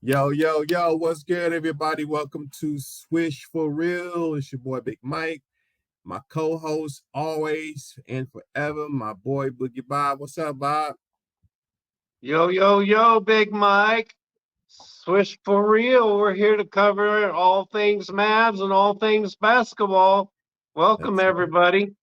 Yo, yo, yo, what's good, everybody? Welcome to Swish for Real. It's your boy Big Mike, my co-host always and forever, my boy Boogie Bob. What's up, Bob? Yo, yo, yo, Big Mike. Swish for real. We're here to cover all things Mavs and all things basketball. Welcome, That's right. everybody.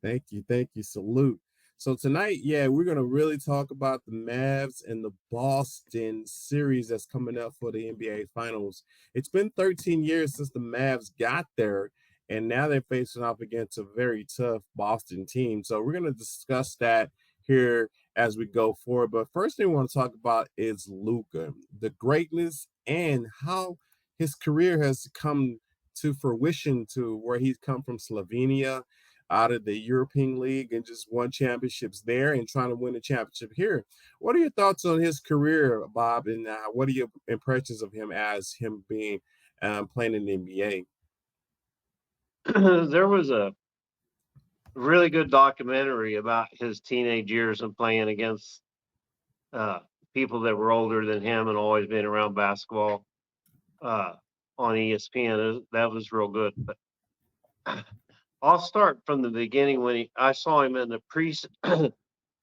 Thank you. Salute. So tonight, yeah, we're gonna really talk about the Mavs and the Boston series that's coming up for the NBA Finals. It's been 13 years since the Mavs got there, and now they're facing off against a very tough Boston team. So we're gonna discuss that here as we go forward. But first thing we want to talk about is Luka, the greatness and how his career has come to fruition to where he's come from Slovenia out of the European League and just won championships there and trying to win a championship here. What are your thoughts on his career, Bob? And what are your impressions of him as him being playing in the NBA? There was a really good documentary about his teenage years and playing against uh, people that were older than him and always been around basketball uh, on ESPN. That was real good. But I'll start from the beginning when I saw him in the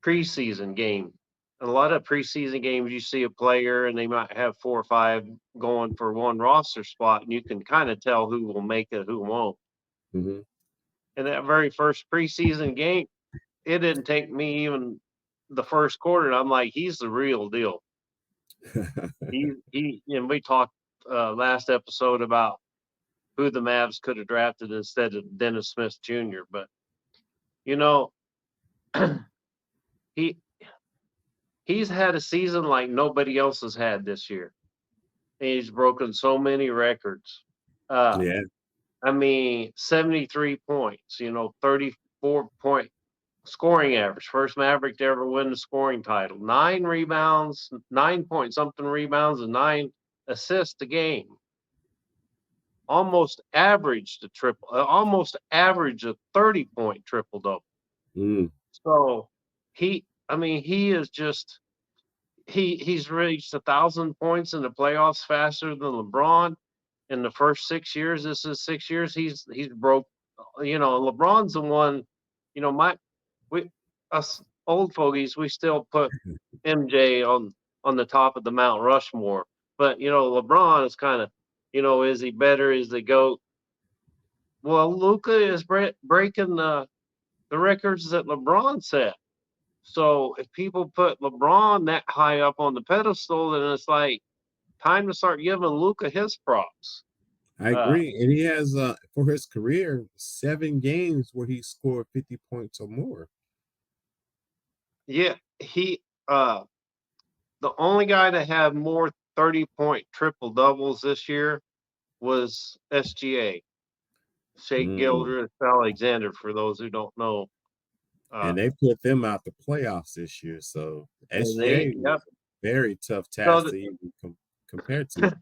preseason game. A lot of preseason games, you see a player and they might have 4 or 5 going for one roster spot, and you can kind of tell who will make it, who won't. Mm-hmm. In that very first preseason game, it didn't take me even the first quarter. And I'm like, he's the real deal. And we talked last episode about who the Mavs could have drafted instead of Dennis Smith Jr. But you know, he he's had a season like nobody else has had this year. He's broken so many records. Uh, Yeah. I mean, 73 points, 34-point scoring average. First Maverick to ever win the scoring title. 9 rebounds, 9 point something rebounds, and 9 assists a game. Almost average a 30-point triple double. Mm. So he is just he's reached 1,000 points in the playoffs faster than LeBron in the first 6 years. This is 6 years. He's broke. LeBron's the one. My we us old fogies, we still put MJ on the top of the Mount Rushmore. But LeBron is kind of, is he better? Is the GOAT? Well, Luka is breaking the records that LeBron set. So if people put LeBron that high up on the pedestal, then it's like time to start giving Luka his props. I Uh, agree. And he has, for his career, 7 games where he scored 50 points or more. yeah, he the only guy to have more 30-point triple doubles this year was SGA, Shea Mm. Gilgeous Alexander. For those who don't know, uh, And they put them out the playoffs this year. So and they SGA yep. was a very tough So task to even compare to.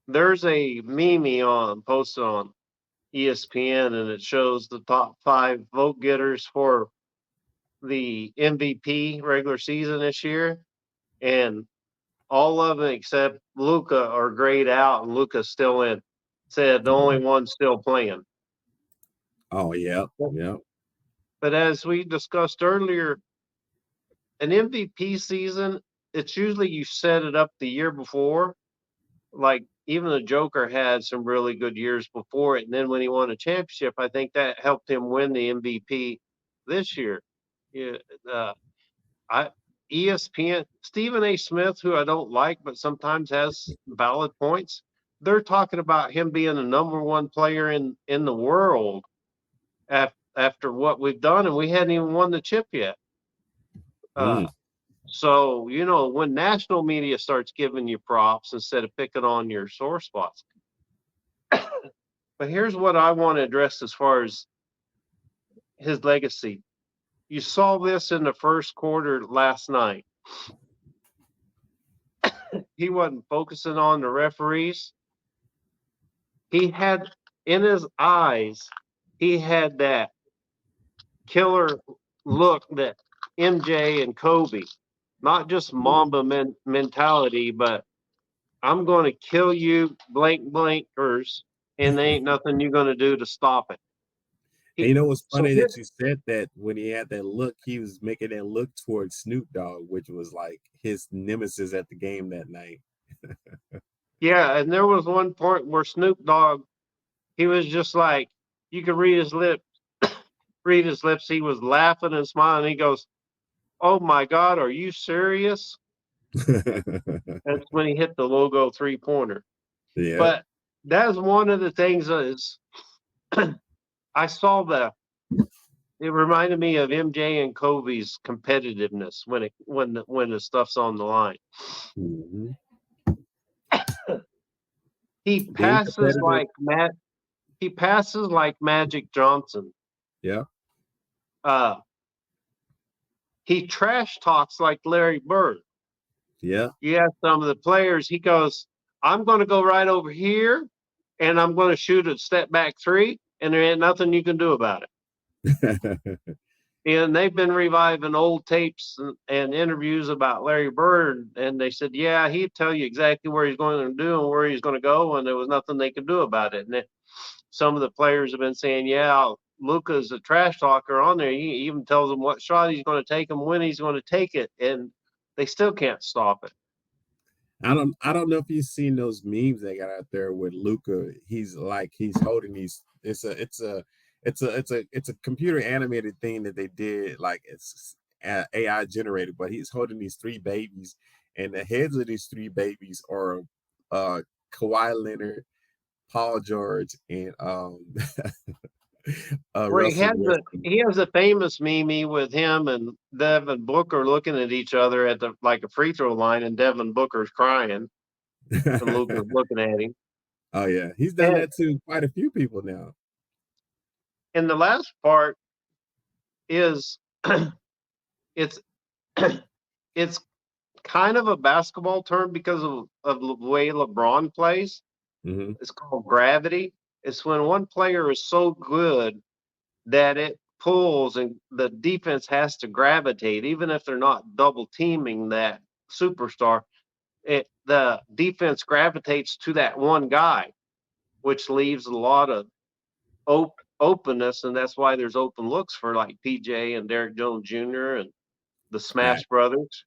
there's a meme posted on ESPN, and it shows the top 5 vote getters for the MVP regular season this year, and all of them except Luka are grayed out, and Luka's still in. Said the only one still playing. Oh, yeah. Yeah. But as we discussed earlier, an MVP season, it's usually you set it up the year before. Like even the Joker had some really good years before it, and then when he won a championship, I think that helped him win the MVP this year. Yeah, I ESPN Stephen A. Smith, who I don't like, but sometimes has valid points. They're talking about him being the number 1 player in the world after what we've done, and we hadn't even won the chip yet. Mm. Uh, so when national media starts giving you props instead of picking on your sore spots. But here's what I want to address as far as his legacy. You saw this in the first quarter last night. He wasn't focusing on the referees. He had in his eyes, he had that killer look that MJ and Kobe, not just Mamba mentality, but I'm going to kill you, blank blankers, and there ain't nothing you're going to do to stop it. And you know what's So funny here, that you said that when he had that look, he was making that look towards Snoop Dogg, which was like his nemesis at the game that night. yeah, and there was one point where Snoop Dogg, he was just like, you could read his lips, read his lips. He was laughing and smiling. He goes, "Oh my God, are you serious?" That's when he hit the logo 3-pointer. Yep. But that's one of the things is I saw it reminded me of MJ and Kobe's competitiveness when the stuff's on the line. Mhm. He Being passes competitive. like he passes like Magic Johnson. Yeah. Uh, he trash talks like Larry Bird. Yeah. You have some of the players, he goes, I'm going to go right over here and I'm going to shoot a step back three, and there ain't nothing you can do about it. And they've been reviving old tapes and interviews about Larry Bird, and they said, yeah, he'd tell you exactly where he's going to do and where he's going to go, and there was nothing they could do about it. And some of the players have been saying, yeah, Luka's a trash talker on there. He even tells them what shot he's going to take and when he's going to take it, and they still can't stop it. I don't know if you've seen those memes they got out there with Luka. He's holding these. It's a computer animated thing that they did. Like it's AI generated, but he's holding these three babies, and the heads of these three babies are uh Kawhi Leonard, Paul George, and Well, Russell Westbrook. he has a famous meme with him and Devin Booker looking at each other at the like a free throw line, and Devin Booker's crying, and Luka's looking at him. Oh yeah, he's done And that to quite a few people now. the last part is it's it's kind of a basketball term because of the way LeBron plays. Hmm. It's called gravity. It's when one player is so good that it pulls and the defense has to gravitate, even if they're not double teaming that superstar. The defense gravitates to that one guy, which leaves a lot of openness, and that's why there's open looks for like PJ and Derek Jones Jr. and the Smash Fact, Brothers.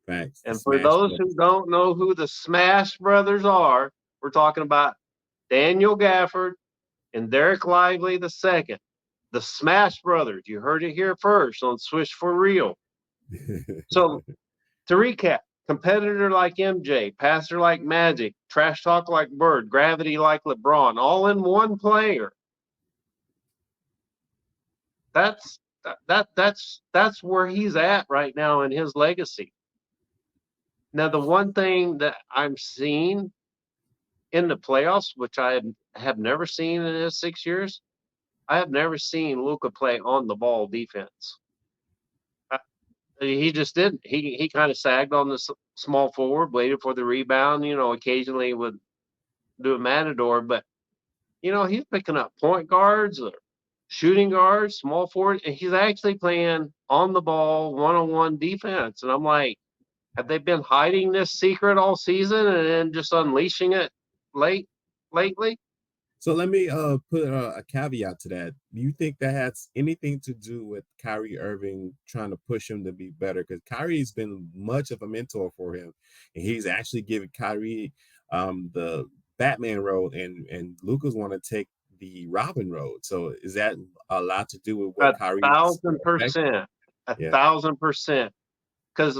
facts. The And for Smash those who Brothers. don't know who the Smash Brothers are, we're talking about Daniel Gafford and Derek Lively II, the Smash Brothers. You heard it here first on Swish for Real. So to recap, competitor like MJ, passer like Magic, trash talk like Bird, gravity like LeBron, all in one player. That's that's where he's at right now in his legacy. Now, the one thing that I'm seeing in the playoffs, which I have never seen in his 6 years, I have never seen Luka play on the ball defense. He just didn't. He kind of sagged on the small forward, waited for the rebound. Occasionally would do a matador, but he's picking up point guards or shooting guards, small forward, and he's actually playing on the ball, one-on-one defense. And I'm like, have they been hiding this secret all season and then just unleashing it late lately? So let me put a caveat to that. Do you think that has anything to do with Kyrie Irving trying to push him to be better? Because Kyrie's been much of a mentor for him, and he's actually giving Kyrie the Batman role, and Lucas want to take the Robin road. So is that a lot to do with what A Kyrie's thousand affected? percent, a Yeah, 1000%. Because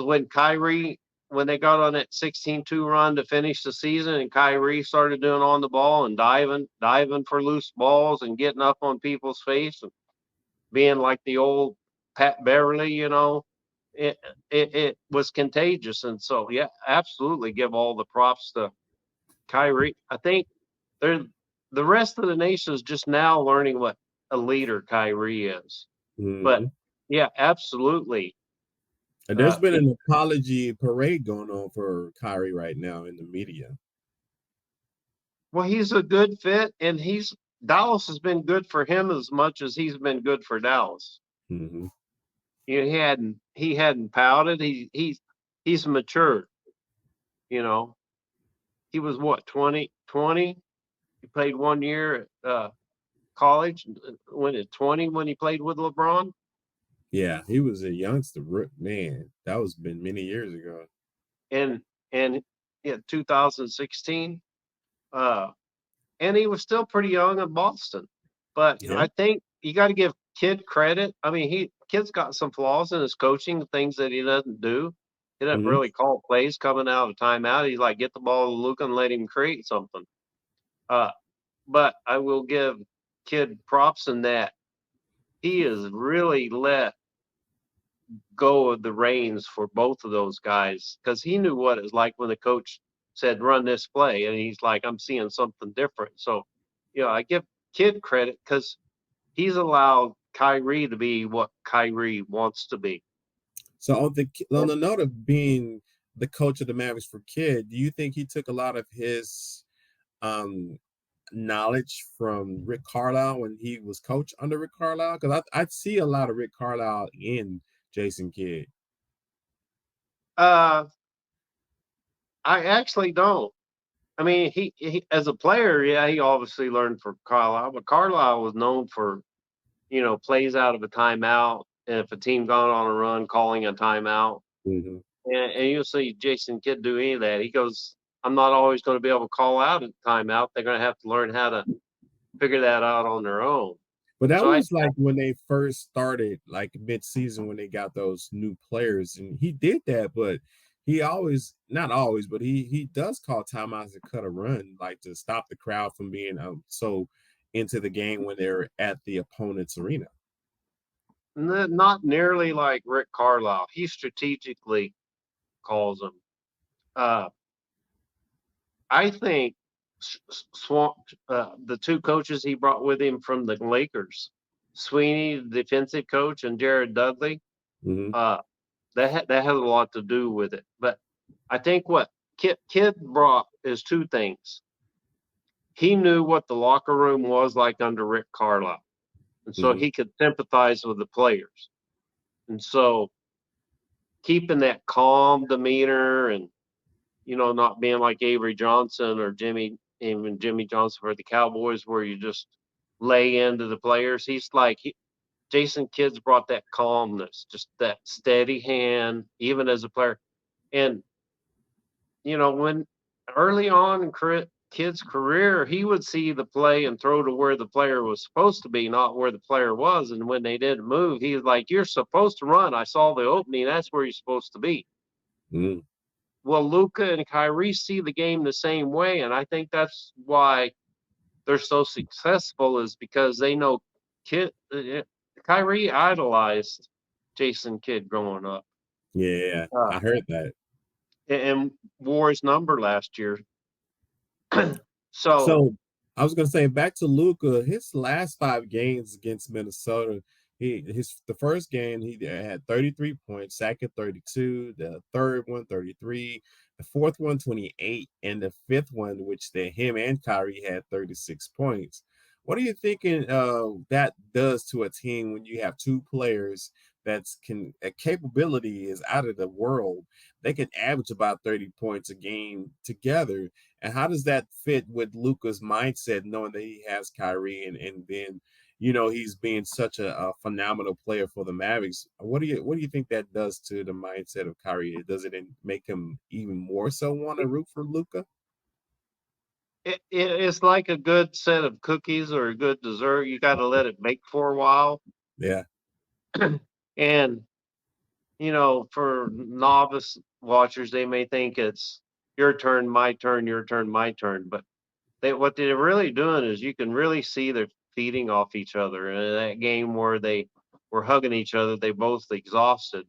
when they got on that 16-2 run to finish the season, and Kyrie started doing on the ball and diving for loose balls and getting up on people's face and being like the old Pat Beverly, it it was contagious. And so, yeah, absolutely give all the props to Kyrie. I think they're the rest of the nation is just now learning what a leader Kyrie is. But hmm. yeah, absolutely. And there's Uh, been an apology parade going on for Kyrie right now in the media. Well, he's a good fit, and he's Dallas has been good for him as much as he's been good for Dallas. Hmm. He hadn't pouted. He's matured. You know, he was what, 20? He played 1 year at college, when at 20 when he played with LeBron. Yeah, he was a youngster. Man, that was been many years ago. And yeah, 2016. Uh, and he was still pretty young in Boston. But Yeah. I think you got to give Kid credit. I mean, Kid's got some flaws in his coaching, things that he doesn't do. He doesn't Hmm. really call plays coming out of timeout. He's like, get the ball to Luka and let him create something. Uh, but I will give Kid props in that he has really let go of the reins for both of those guys because he knew what it was like when the coach said run this play, and he's like, I'm seeing something different. So, I give Kid credit because he's allowed Kyrie to be what Kyrie wants to be. So on And, the note of being the coach of the Mavericks for Kid, do you think he took a lot of his um knowledge from Rick Carlisle when he was coach under Rick Carlisle? Because I see a lot of Rick Carlisle in Jason Kidd. uh, I actually don't. I mean, he as a player, yeah, he obviously learned from Carlisle, but Carlisle was known for plays out of a timeout, and if a team gone on a run, calling a timeout. Hmm. And you'll see Jason Kidd do any of that. He goes, I'm not always going to be able to call out a timeout. They're going to have to learn how to figure that out on their own. But that So I, was like when they first started, like mid-season when they got those new players, and he did that. But he always, not always, but he does call timeouts to cut a run, like to stop the crowd from being so into the game when they're at the opponent's arena. not nearly like Rick Carlisle. He strategically calls them. Uh, I think Swamp, the two coaches he brought with him from the Lakers, Sweeney, the defensive coach, and Jared Dudley, Hmm. uh, that has a lot to do with it. But I think what Kid brought is two things. He knew what the locker room was like under Rick Carlisle, and so Hmm. he could sympathize with the players. And so keeping that calm demeanor and not being like Avery Johnson or even Jimmy Johnson for the Cowboys, where you just lay into the players. He's like Jason Kidd's brought that calmness, just that steady hand, even as a player. And when early on in Kid's career, he would see the play and throw to where the player was supposed to be, not where the player was. And when they didn't move, he was like, "You're supposed to run. I saw the opening. That's where you're supposed to be." Hmm. Well, Luka and Kyrie see the game the same way, and I think that's why they're so successful is because they know Kyrie idolized Jason Kidd growing up, Yeah, uh, I heard that. and wore his number last year. So So I was gonna say back to Luca, his last 5 games against Minnesota, the first game he had 33 points, second 32, the third one 33, the fourth one 28, and the fifth one, which him and Kyrie had 36 points. What are you thinking that does to a team when you have two players that's can a capability is out of the world? They can average about 30 points a game together, and how does that fit with Luka's mindset, knowing that he has Kyrie and then he's being such a phenomenal player for the Mavericks? What do you think that does to the mindset of Kyrie? Does it make him even more so want to root for Luka? it's like a good set of cookies or a good dessert. You got to let it bake for a while, Yeah. and for novice watchers, they may think it's your turn, my turn, your turn, my turn, but what they're really doing is you can really see they're feeding off each other. And in that game where they were hugging each other, they both exhausted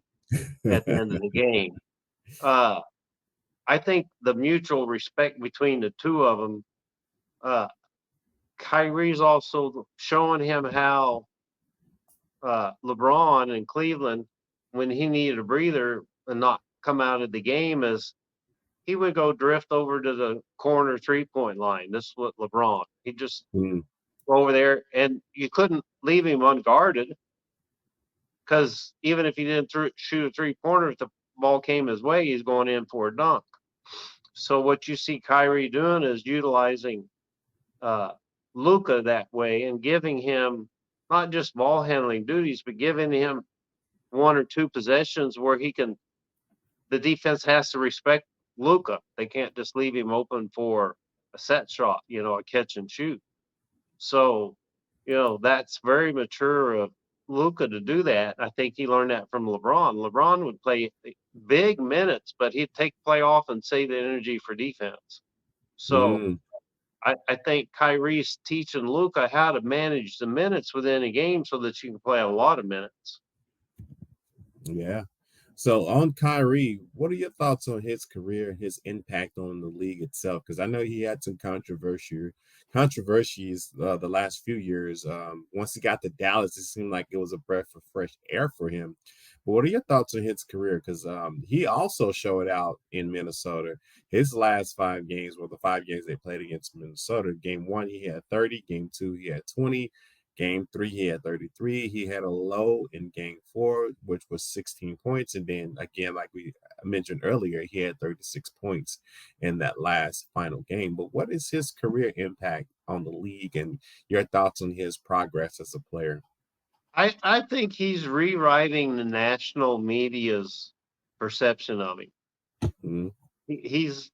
at the end of the game. Uh, I think the mutual respect between the two of them, uh, Kyrie's also showing him how LeBron in Cleveland, when he needed a breather and not come out of the game, is he would go drift over to the corner 3-point line. This is what LeBron. He just Mm, over there, and you couldn't leave him unguarded because even if he didn't shoot a 3-pointer, if the ball came his way, he's going in for a dunk. So what you see Kyrie doing is utilizing uh, Luka that way and giving him not just ball handling duties, but giving him one or two possessions where he can. The defense has to respect Luka. They can't just leave him open for a set shot, a catch and shoot. So, that's very mature of Luka to do that. I think he learned that from LeBron. LeBron would play big minutes, but he'd take play off and save the energy for defense. So Mm, I think Kyrie's teaching Luka how to manage the minutes within a game so that you can play a lot of minutes. yeah. So on Kyrie, what are your thoughts on his career and his impact on the league itself? Because I know he had some controversies the last few years. Once he got to Dallas, it seemed like it was a breath of fresh air for him. But what are your thoughts on his career? Because he also showed out in Minnesota. His last 5 games, well, the 5 games they played against Minnesota. Game 1, he had 30. Game 2, he had 20. Game 3, he had 33. He had a low in game 4, which was 16 points. And then again, like we mentioned earlier, he had 36 points in that last final game. But what is his career impact on the league and your thoughts on his progress as a player? I think he's rewriting the national media's perception of him. Mm-hmm. He's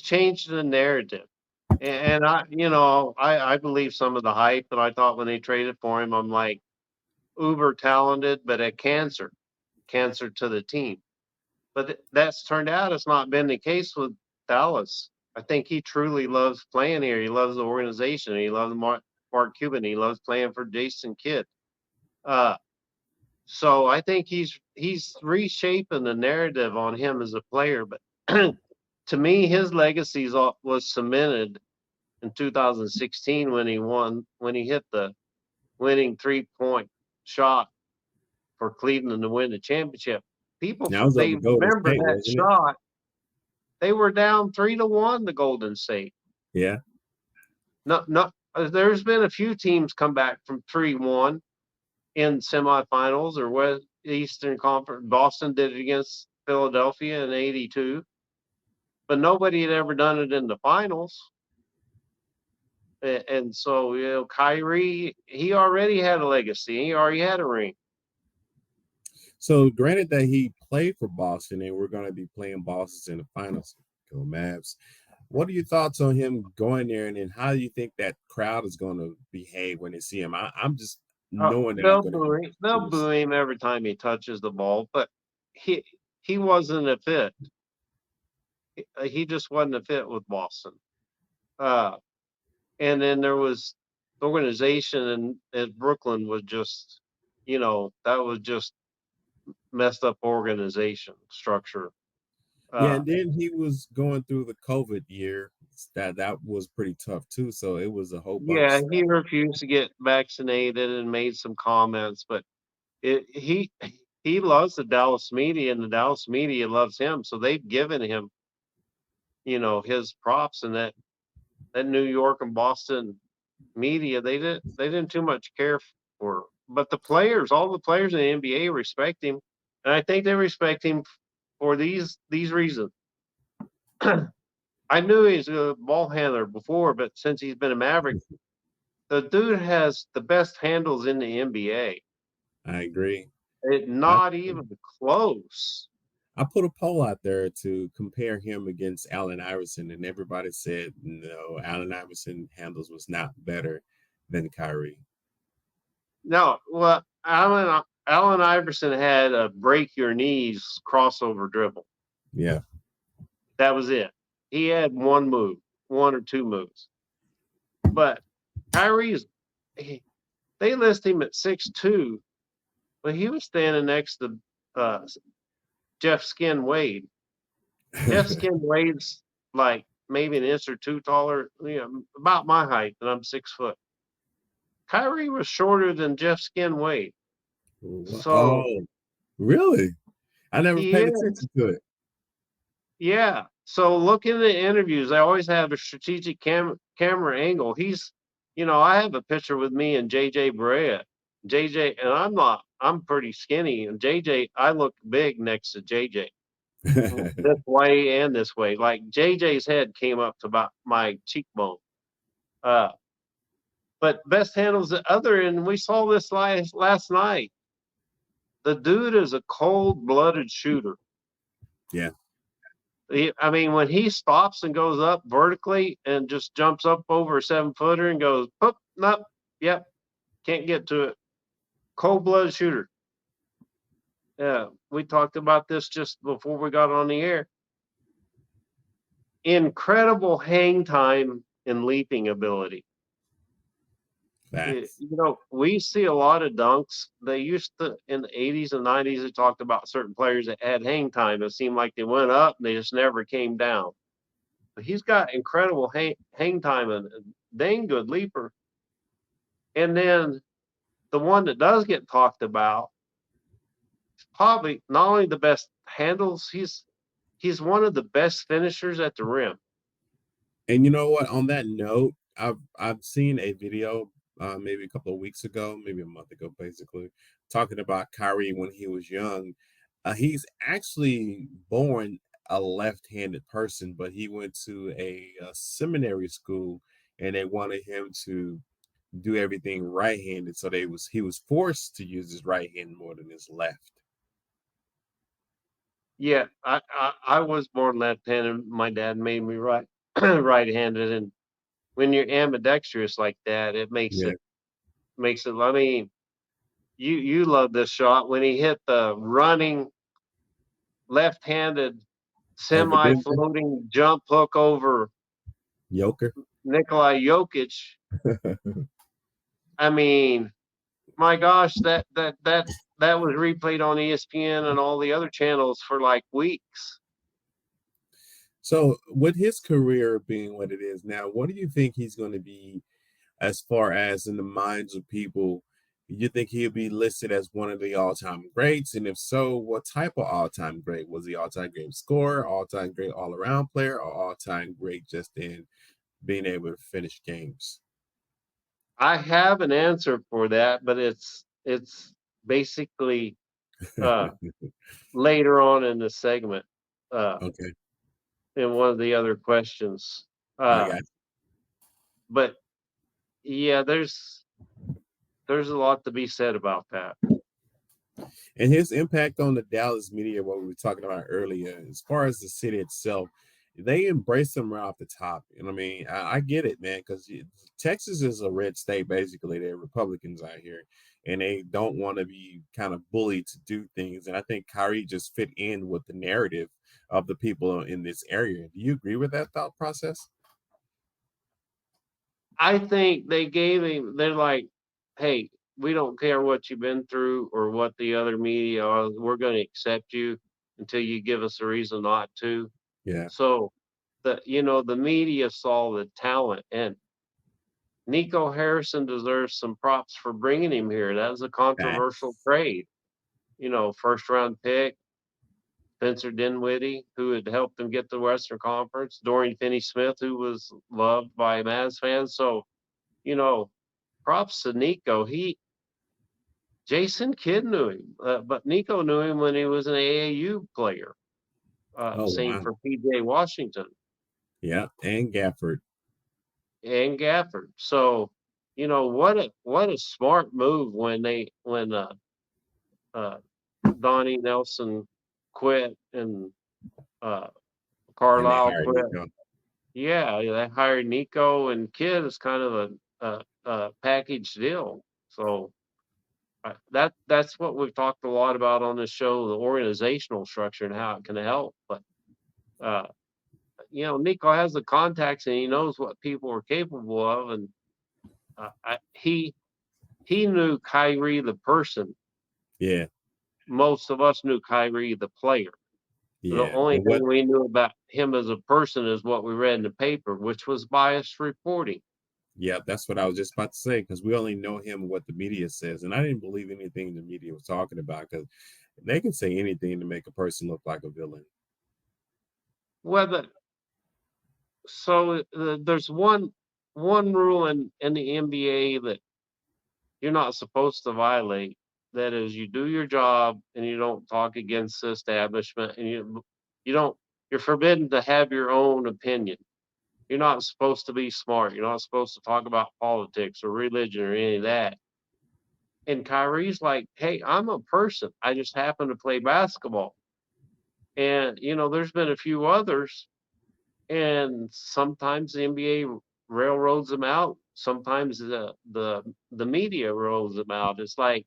changed the narrative. And I believe some of the hype that I thought when they traded for him. I'm like uber talented, but a cancer to the team. But that's turned out it's not been the case with Dallas. I think he truly loves playing here. He loves the organization. He loves Mark Cuban. He loves playing for Jason Kidd. Uh, so I think he's reshaping the narrative on him as a player. But to me, his legacy was cemented in 2016 when he hit the winning 3-point shot for Cleveland to win the championship. People Now it was they over Golden remember State, that wasn't it? shot. They were down 3-1 to Golden State. Yeah. No, there's been a few teams come back from 3-1 in semifinals or West Eastern Conference. Boston did it against Philadelphia in '82, but nobody had ever done it in the finals. And so, Kyrie, he already had a legacy. He already had a ring. So granted that he played for Boston and we're going to be playing Boston in the finals, go Mavs. What are your thoughts on him going there, and then how do you think that crowd is going to behave when they see him? I'm just knowing that I'm They'll going to boo be him. They'll confused. boo him every time he touches the ball, but he he wasn't a fit. He just wasn't a fit with Boston. Uh, and then there was the organization in Brooklyn was just, that was just messed up organization structure. Yeah, Uh, and then he was going through the COVID year. That was pretty tough too. So it was a whole bunch of yeah, he stuff. refused to get vaccinated and made some comments, but it, he loves the Dallas media, and the Dallas media loves him, so they've given him, his props, and that New York and Boston media, they didn't too much care for. But all the players in the NBA respect him, and I think they respect him for these reasons. I knew he's a ball handler before, but since he's been a Maverick, the dude has the best handles in the NBA. I agree. It I, not even close. I put a poll out there to compare him against Allen Iverson, and everybody said no, Allen Iverson handles was not better than Kyrie. No, well, Allen Iverson had a break your knees crossover dribble. Yeah. That was it. He had one or two moves. But Kyrie's, they list him at 6'2", but he was standing next to Jeff Skin Wade. Jeff Skin Wade's like maybe an inch or two taller, about my height, and I'm 6 foot. Kyrie was shorter than Jeff Skin Wade. So Oh, really? I never he paid is. attention to it. Yeah. So look in the interviews. They always have a strategic camera angle. I have a picture with me and JJ Barea. JJ, and I'm not, I'm pretty skinny. And JJ, I look big next to JJ. this way and this way. Like JJ's head came up to about my cheekbone. Uh, but best handles the other, and we saw this last night. The dude is a cold-blooded shooter. Yeah. I mean, when he stops and goes up vertically and just jumps up over a 7-footer and goes, "Oop, nope, yep, can't get to it." Cold-blooded shooter. Yeah, we talked about this just before we got on the air. Incredible hang time and leaping ability. Facts. We see a lot of dunks. They used to in the 80s and 90s. They talked about certain players that had hang time. It seemed like they went up and they just never came down. But he's got incredible hang time and a dang good leaper. And then the one that does get talked about is probably not only the best handles. He's one of the best finishers at the rim. And you know what? On that note, I've seen a video maybe a couple of weeks ago, maybe a month ago, basically talking about Kyrie when he was young. He's actually born a left-handed person, but he went to a seminary school, and they wanted him to do everything right-handed. So he was forced to use his right hand more than his left. Yeah, I was born left-handed. My dad made me right-handed, and when you're ambidextrous like that, it Yeah. makes it. I mean, you love this shot when he hit the running left-handed Over Denver, semi-floating jump hook over Joker. Nikolai Jokic. I mean, my gosh, that was replayed on ESPN and all the other channels for like weeks. So, with his career being what it is now, what do you think he's going to be as far as in the minds of people? You think he'll be listed as one of the all-time greats? And if so, what type of all-time great? Was he all-time great scorer, all-time great all-around player, or all-time great just in being able to finish games? I have an answer for that, but it's basically uh, later on in the segment uh, Okay, in one of the other questions. I Uh, got but yeah, there's a lot to be said about that. and his impact on the Dallas media, what we were talking about earlier, as far as the city itself, they embrace him right off the top. And I mean, I get it, man, because Texas is a red state, basically. They're Republicans out here, and they don't want to be kind of bullied to do things. And I think Kyrie just fit in with the narrative of the people in this area. Do you agree with that thought process? I think they gave him. They're like, hey, we don't care what you've been through or what the other media are. We're going to accept you until you give us a reason not to. Yeah, So the media saw the talent, and Nico Harrison deserves some props for bringing him here. That was a controversial facts. trade. First round pick, Spencer Dinwiddie, who had helped them get the Western Conference, Dorian Finney-Smith, who was loved by Mavs fans. So, you know, props to Nico. Jason Kidd knew him, but Nico knew him when he was an AAU player. Oh Same wow, for PJ Washington yeah, and Gafford. and Gafford. So, what a smart move when Donnie Nelson quit and uh, And they Carlisle hired quit. Nico. Yeah, they hired Nico and Kidd is kind of a package deal. So that's what we've talked a lot about on this show, the organizational structure and how it can help. But uh, Nico has the contacts and he knows what people are capable of, and he knew Kyrie the person. Yeah, Most of us knew Kyrie the player. The yeah. only And what thing we knew about him as a person is what we read in the paper, which was biased reporting. Yeah, that's what I was just about to say because we only know him what the media says, and I didn't believe anything the media was talking about because they can say anything to make a person look like a villain. Whether there's one rule in the NBA that you're not supposed to violate. That is, you do your job and you don't talk against the establishment. And You're forbidden to have your own opinion. You're not supposed to be smart. You're not supposed to talk about politics or religion or any of that. And Kyrie's like, hey, I'm a person. I just happen to play basketball. And, there's been a few others, and sometimes the NBA railroads them out. Sometimes the media rolls them out. It's like,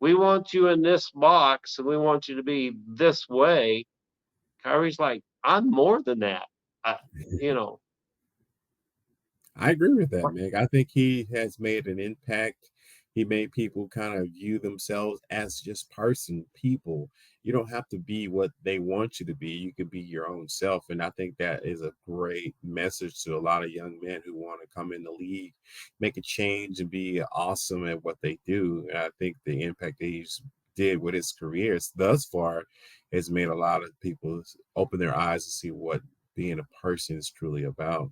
we want you in this box and we want you to be this way. Kyrie's like, I'm more than that. I, you know, I agree with that, Meg. I think he has made an impact. He made people kind of view themselves as just people. You don't have to be what they want you to be. You can be your own self. And I think that is a great message to a lot of young men who want to come in the league, make a change, and be awesome at what they do. And I think the impact that he's did with his career thus far has made a lot of people open their eyes to see what being a person is truly about.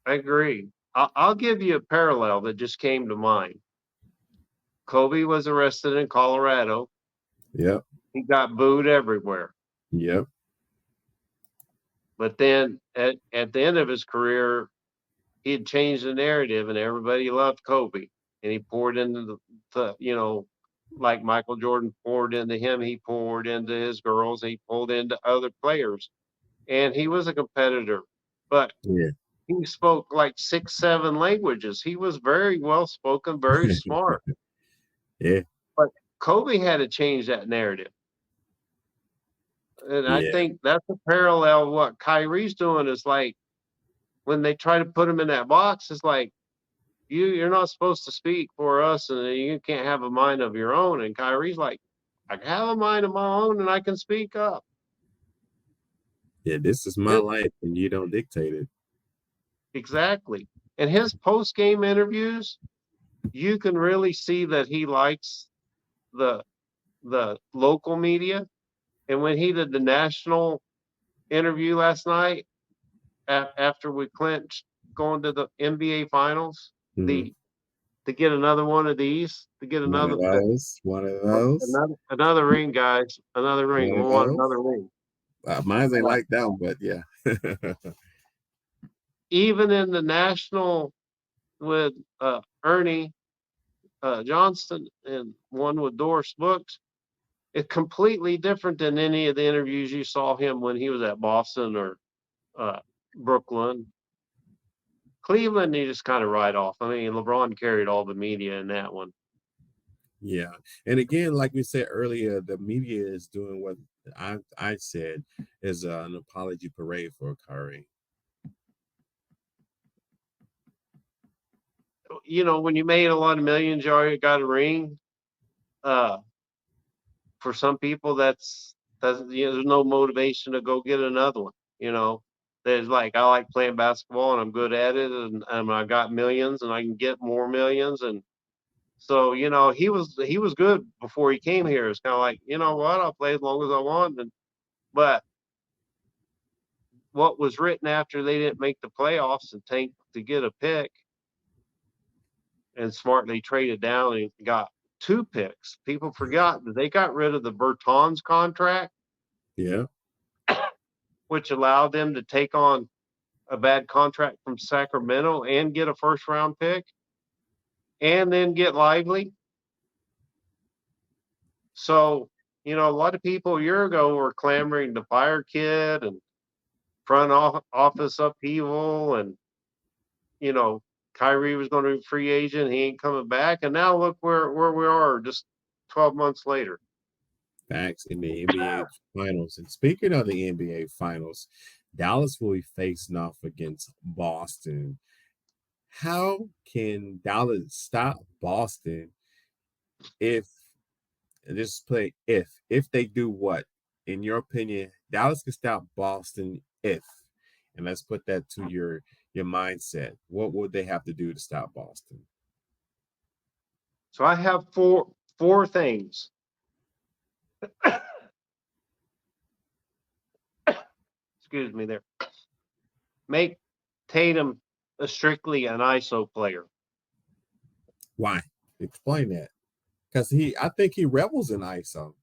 I agree. I'll give you a parallel that just came to mind. Kobe was arrested in Colorado. Yep. He got booed everywhere. Yep. But then at the end of his career, he had changed the narrative and everybody loved Kobe. And he poured into like Michael Jordan poured into him, he poured into his girls, he poured into other players. And he was a competitor, but Yeah. he spoke like 6, 7 languages. He was very well spoken, very smart. Yeah. But Kobe had to change that narrative. And I Yeah. think that's a parallel. What Kyrie's doing is like when they try to put him in that box, it's like you're not supposed to speak for us, and you can't have a mind of your own. And Kyrie's like, I can have a mind of my own, and I can speak up. Yeah. This is my His, life, and you don't dictate it. exactly. And his post game interviews, you can really see that he likes the local media. And when he did the national interview last night, after we clinched going to the NBA Finals, Mm-hmm. the to get another one of these, to get One another of those. One of those. another ring, guys, another ring. One We of want those. another ring. Mine ain't Uh, like that one, but yeah. even in the national with Ernie Johnston and one with Doris Brooks, it's completely different than any of the interviews you saw him when he was at Boston or uh, Brooklyn. Cleveland, you just kind of write off. I mean, LeBron carried all the media in that one. Yeah. And again, like we said earlier, the media is doing what I said is an apology parade for Kyrie. When you made a lot of millions, you already got a ring. Uh, for some people, there's no motivation to go get another one. There's like I like playing basketball and I'm good at it, and I got millions and I can get more millions, and so he was good before he came here. It's kind of like what, I'll play as long as I want, but what was written after they didn't make the playoffs and tank to get a pick and smartly traded down and got 2 picks. People forgot that they got rid of the Bertans contract, Yeah. which allowed them to take on a bad contract from Sacramento and get a first round pick and then get Lively. So, a lot of people a year ago were clamoring to fire Kid and front office upheaval, and, you know, Kyrie was going to be a free agent. He ain't coming back. And now look where we are just 12 months later. Facts in the NBA Finals. And speaking of the NBA Finals, Dallas will be facing off against Boston. How can Dallas stop Boston if this play if they do what? In your opinion, Dallas can stop Boston if, and let's put that to your mindset. What would they have to do to stop Boston? So I have four things. Excuse me there. Make Tatum strictly an ISO player. Why? Explain that. Because I think he revels in ISO.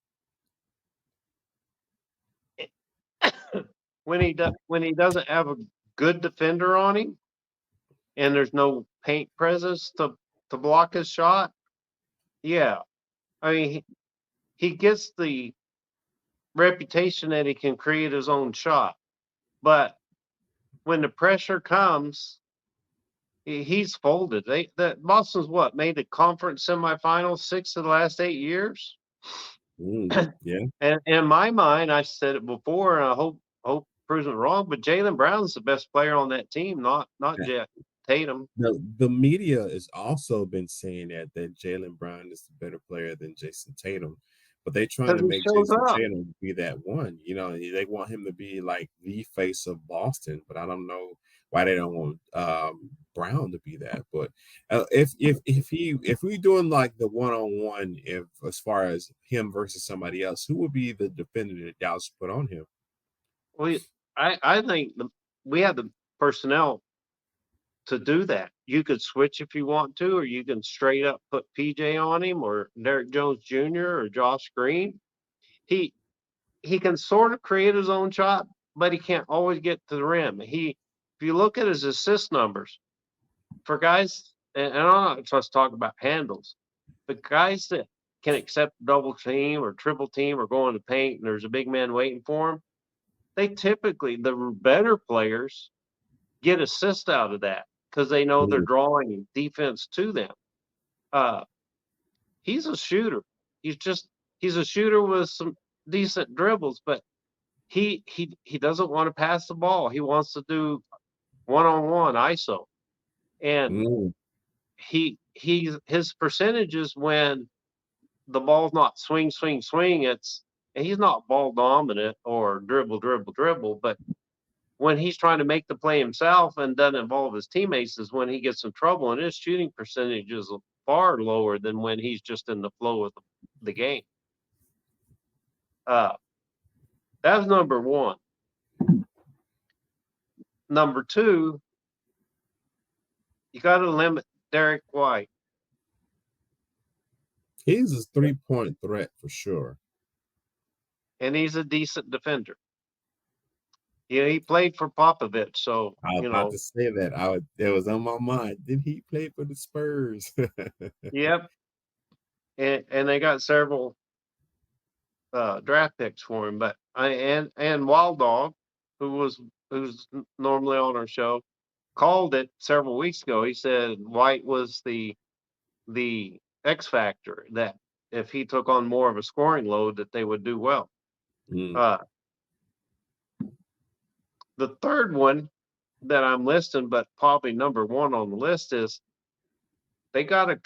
when he doesn't have a good defender on him and there's no paint presence to block his shot, yeah. I mean, he gets the reputation that he can create his own shot, but when the pressure comes, he's folded. That Boston's what made the conference semifinals 6 of the last 8 years. Yeah. And in my mind, I said it before, and I hope proves me wrong. But Jaylen Brown's the best player on that team, not Jet Tatum. The media has also been saying that Jaylen Brown is the better player than Jason Tatum, but they're trying Because to he make shows Jason up. Tatum be that one. They want him to be like the face of Boston, but I don't know why they don't want Brown to be that. But if we doing like the one-on-one, if as far as him versus somebody else, who would be the defender that Dallas put on him? We, I think we have the personnel to do that. You could switch if you want to, or you can straight up put PJ on him, or Derek Jones Jr. or Josh Green. He he can sort of create his own shot, but he can't always get to the rim. If you look at his assist numbers for guys, and I'm not just talking about handles, but guys that can accept double team or triple team or go in the paint and there's a big man waiting for him, they typically, the better players, get assists out of that because they know they're Mm, drawing defense to them. Uh, he's a shooter. He's a shooter with some decent dribbles, but he doesn't want to pass the ball. He wants to do one-on-one ISO. And mm, his percentages when the ball's not swing, swing, swing, and he's not ball dominant or dribble, dribble, dribble, but when he's trying to make the play himself and doesn't involve his teammates is when he gets in trouble, and his shooting percentage is far lower than when he's just in the flow of the game. Uh, that's number one. Number two, you got to limit Derek White. he's a 3-point threat for sure. And he's a decent defender. Yeah, he played for Popovich, so I was about to say that. It was on my mind. Did he play for the Spurs? yep. And they got several draft picks for him, but and Wild Dog, who's normally on our show, called it several weeks ago. He said White was the X factor, that if he took on more of a scoring load, that they would do well. Mm, Uh, the third one that I'm listing, but probably number one on the list, is they got to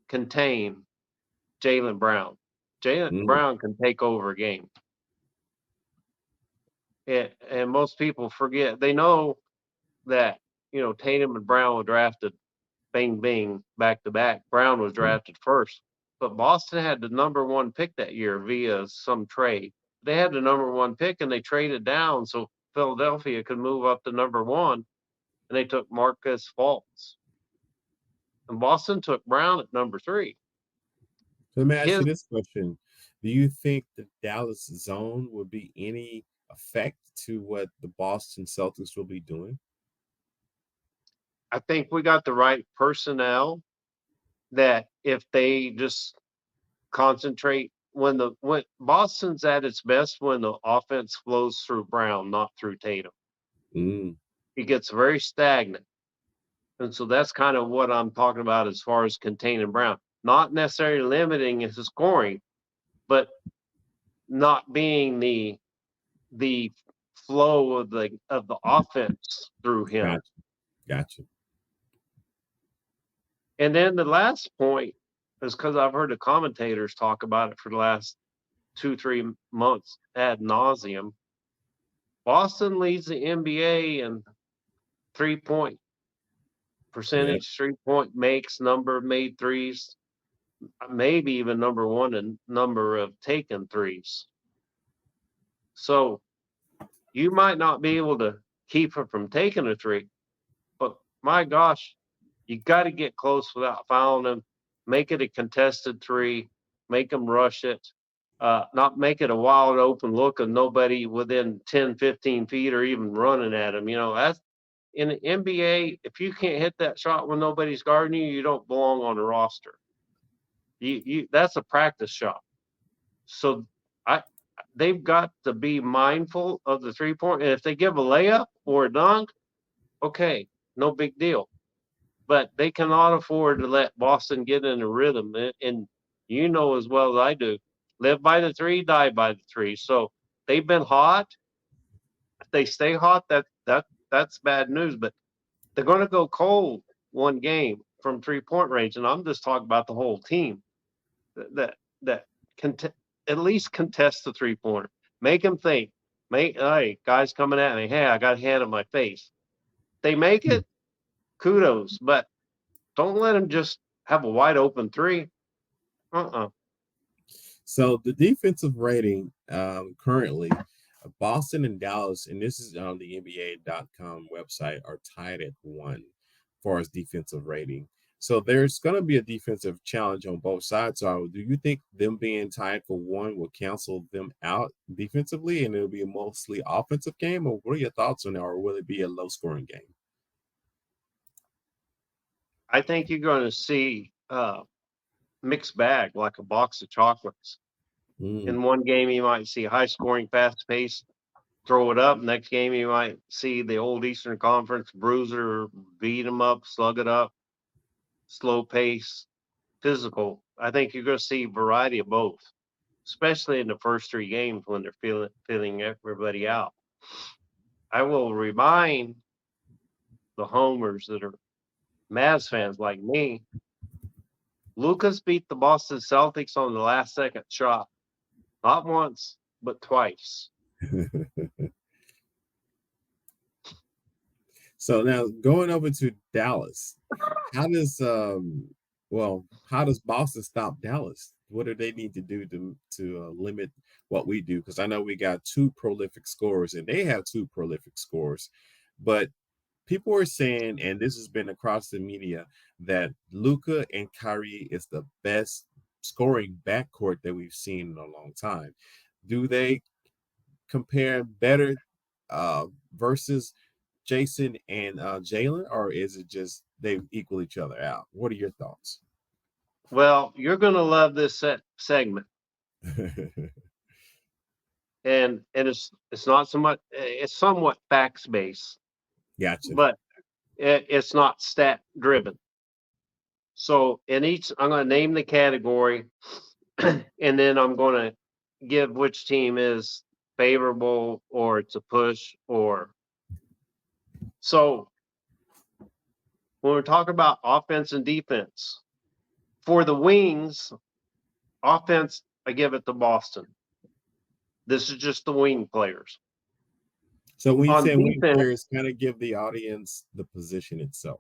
contain Jaylen Brown. Jaylen mm, Brown can take over a game. And most people forget. They know that, Tatum and Brown were drafted bing, bing, back to back. Brown was drafted first. But Boston had the number one pick that year via some trade. They had the number one pick and they traded down so Philadelphia could move up to number one, and they took Marcus Fultz. And Boston took Brown at number three. So let me ask you His this question. Do you think the Dallas zone will be any effect to what the Boston Celtics will be doing? I think we got the right personnel, that if they just concentrate when Boston's at its best when the offense flows through Brown, not through Tatum. Mm, It gets very stagnant. And so that's kind of what I'm talking about as far as containing Brown. Not necessarily limiting his scoring, but not being the flow of the offense through him. gotcha. Gotcha. And then the last point is because I've heard the commentators talk about it for the last 2-3 months ad nauseum. Boston leads the NBA in 3-point Yep. percentage, 3-point makes, number of made threes, maybe even number one in number of taken threes. So you might not be able to keep him from taking a three, but my gosh, you got to get close without fouling him. Make it a contested three. Make him rush it. not make it a wild open look of nobody within 10, 15 feet or even running at him. That's in the NBA. If you can't hit that shot when nobody's guarding you, you don't belong on the roster. That's a practice shot. So I they've got to be mindful of the 3 point. And if they give a layup or a dunk, okay, no big deal. But they cannot afford to let Boston get in a rhythm. And you know as well as I do, live by the three, die by the three. So they've been hot. If they stay hot, that's bad news. But they're going to go cold one game from 3 point range, and I'm just talking about the whole team that at least contest the 3 pointer. Make them think. Hey, guys coming at me. Hey, I got a hand in my face. They make it. Kudos, but don't let them just have a wide open three. So the defensive rating currently, Boston and Dallas, and this is on the NBA.com website, are tied at 1 as far as defensive rating. So there's going to be a defensive challenge on both sides. So do you think them being tied for 1 will cancel them out defensively and it'll be a mostly offensive game? Or what are your thoughts on that? Or will it be a low scoring game? I think you're going to see mixed bag like a box of chocolates. In one game, you might see high scoring, fast paced, throw it up. Next game, you might see the old Eastern Conference bruiser beat them up, slug it up, slow pace, physical. I think you're going to see variety of both, especially in the first 3 games when they're filling everybody out. I will remind the homers that are Mavs fans like me, Lucas beat the Boston Celtics on the last second shot, not once, but twice. So now going over to Dallas, how does Boston stop Dallas? What do they need to do to limit what we do? Because I know we got 2 prolific scorers and they have 2 prolific scorers, but people are saying, and this has been across the media, that Luka and Kyrie is the best scoring backcourt that we've seen in a long time. Do they compare better versus Jason and Jalen, or is it just they equal each other out? What are your thoughts? Well, you're going to love this segment. And it's not so much, it's somewhat facts based. Gotcha. But it's not stat driven. So I'm going to name the category, and then I'm going to give which team is favorable or it's a push or. So when we're talking about offense and defense, for the wings, offense, I give it to Boston. This is just the wing players. So when you say wing players, kind of give the audience the position itself.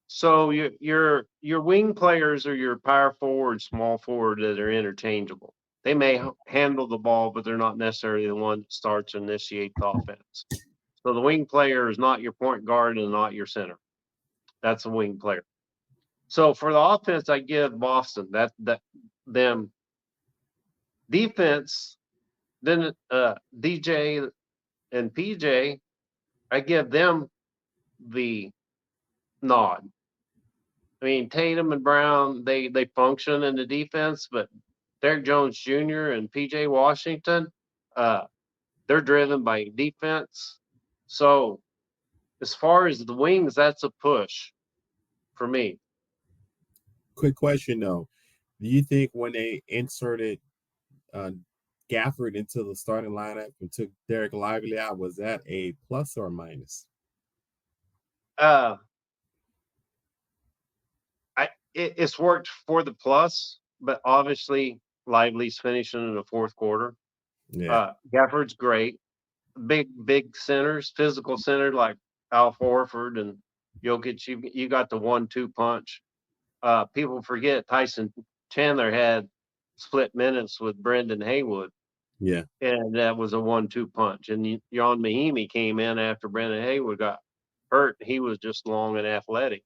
So your wing players are your power forward, small forward that are interchangeable. They may handle the ball, but they're not necessarily the one that starts and initiates the offense. So the wing player is not your point guard and not your center. That's a wing player. So for the offense, I give Boston them defense. Then DJ and PJ, I give them the nod. I mean, Tatum and Brown, they function in the defense, but Derrick Jones Jr. and PJ Washington, they're driven by defense. So as far as the wings, that's a push for me. Quick question though. Do you think when they inserted Gafford into the starting lineup and took Derek Lively out, was that a plus or a minus? It's worked for the plus, but obviously Lively's finishing in the fourth quarter. Yeah. Gafford's great. Big centers, physical center like Al Horford and Jokic. You got the 1-2 punch. People forget Tyson Chandler had split minutes with Brendan Haywood. Yeah. And that was a 1-2 punch. And Jan Mahimi came in after Brendan Haywood got hurt. He was just long and athletic.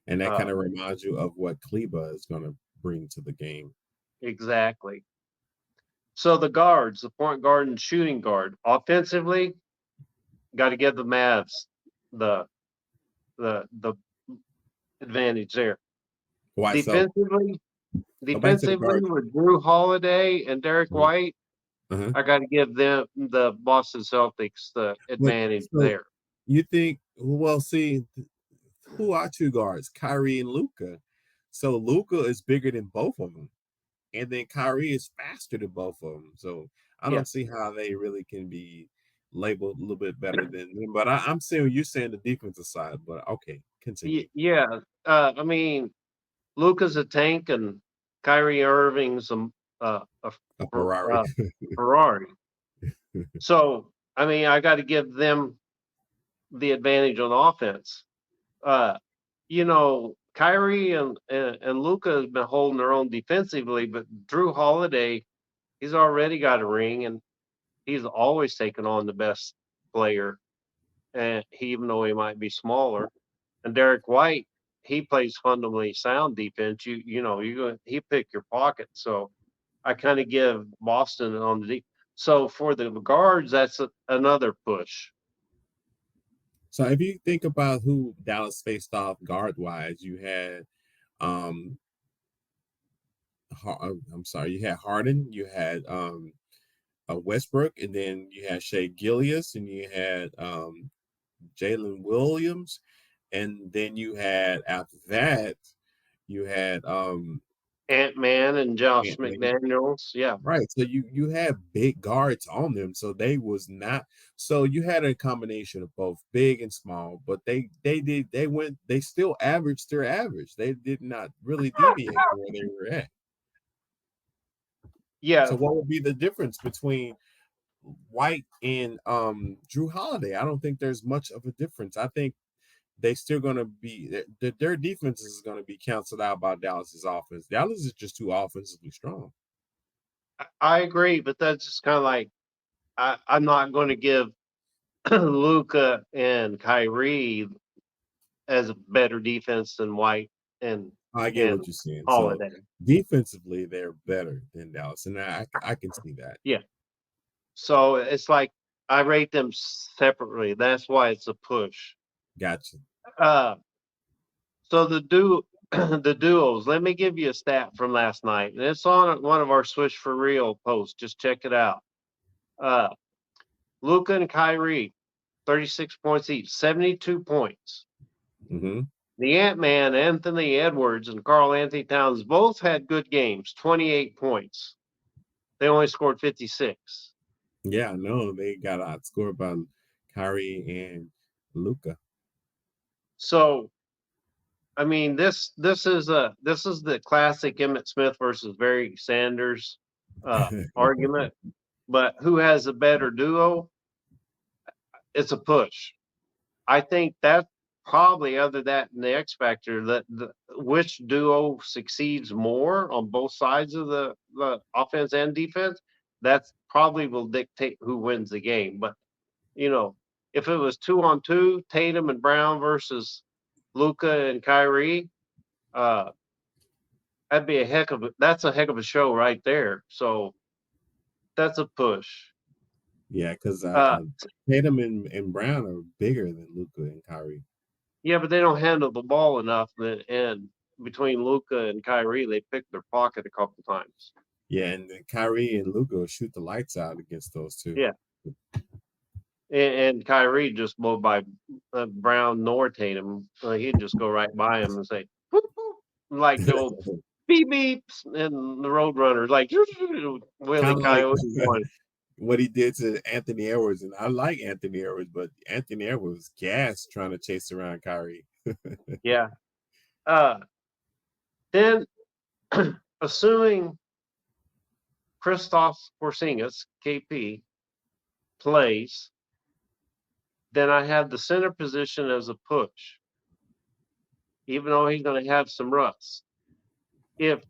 And that kind of reminds you of what Kleba is going to bring to the game. Exactly. So the guards, the point guard and shooting guard, offensively, got to give the Mavs the the advantage there. Why so? Defensively, Go back to the defensively guard. with Drew Holiday and Derek Uh-huh. White, Uh-huh. I got to give them the Boston Celtics the But advantage so there. you think, well, see, who are two guards? Kyrie and Luka. So Luka is bigger than both of them. And then Kyrie is faster than both of them. So I Yeah, don't see how they really can be labeled a little bit better than them. But I'm seeing you saying the defensive side, but okay, continue. yeah. I mean, Luca's a tank and Kyrie Irving's a A Fer- Ferrari. uh, Ferrari. So I mean, I got to give them the advantage on offense. Uh, Kyrie and Luca has been holding their own defensively, but Drew Holiday, he's already got a ring, and he's always taken on the best player, and even though he might be smaller. And Derek White, he plays fundamentally sound defense. He pick your pocket. So I kind of give Boston on the deep. So for the guards, that's another push. So if you think about who Dallas faced off guard wise, you had um I'm sorry, you had Harden, you had Westbrook, and then you had Shea Gillius, and you had Jalen Williams, and then you had after that you had Ant Man and Josh Anthony. McDaniels. Yeah. Right. So you had big guards on them. So they was not so you had a combination of both big and small, but they still averaged their average. They did not really deviate from where they were at. Yeah. So what would be the difference between White and Drew Holiday? I don't think there's much of a difference. I think they still going to be their defense is going to be canceled out by Dallas's offense. Dallas is just too offensively strong. I agree, but that's just kind of like I'm not going to give Luca and Kyrie as a better defense than White and I get and what you're saying. So Holiday. defensively, they're better than Dallas, and I can see that. Yeah. So it's like I rate them separately. That's why it's a push. Gotcha. Uh, so the duos. Let me give you a stat from last night, and it's on one of our Swish for Real posts. Just check it out. Uh, Luca and Kyrie, 36 points each, 72 points. Hmm. The Ant Man, Anthony Edwards, and Carl Anthony Towns both had good games, 28 points. They only scored 56. Yeah, no, they got outscored by Kyrie and Luca. So I mean, this is the classic Emmett Smith versus Barry Sanders argument. But who has a better duo? It's a push. I think that probably other that and the X factor that which duo succeeds more on both sides of the offense and defense. That's probably will dictate who wins the game. But you know, if it was 2-on-2, Tatum and Brown versus Luca and Kyrie, uh, that'd be that's a heck of a show right there. So that's a push. Yeah, because Uh, Tatum and Brown are bigger than Luca and Kyrie. yeah, but they don't handle the ball enough. And between Luca and Kyrie, they picked their pocket a couple times. Yeah, and then Kyrie and Luca will shoot the lights out against those two. Yeah, and Kyrie just mowed by Brown nor Tatum. He'd just go right by him and say, "Boop, boop," like the old beep beeps and the Roadrunner, like Willie Kind of like Coyote one. what he did to Anthony Edwards, and I like Anthony Edwards, but Anthony Edwards was gas trying to chase around Kyrie. Yeah. Uh, then, assuming Christoph Porzingis, KP, plays, then I have the center position as a push, even though he's going to have some rust. If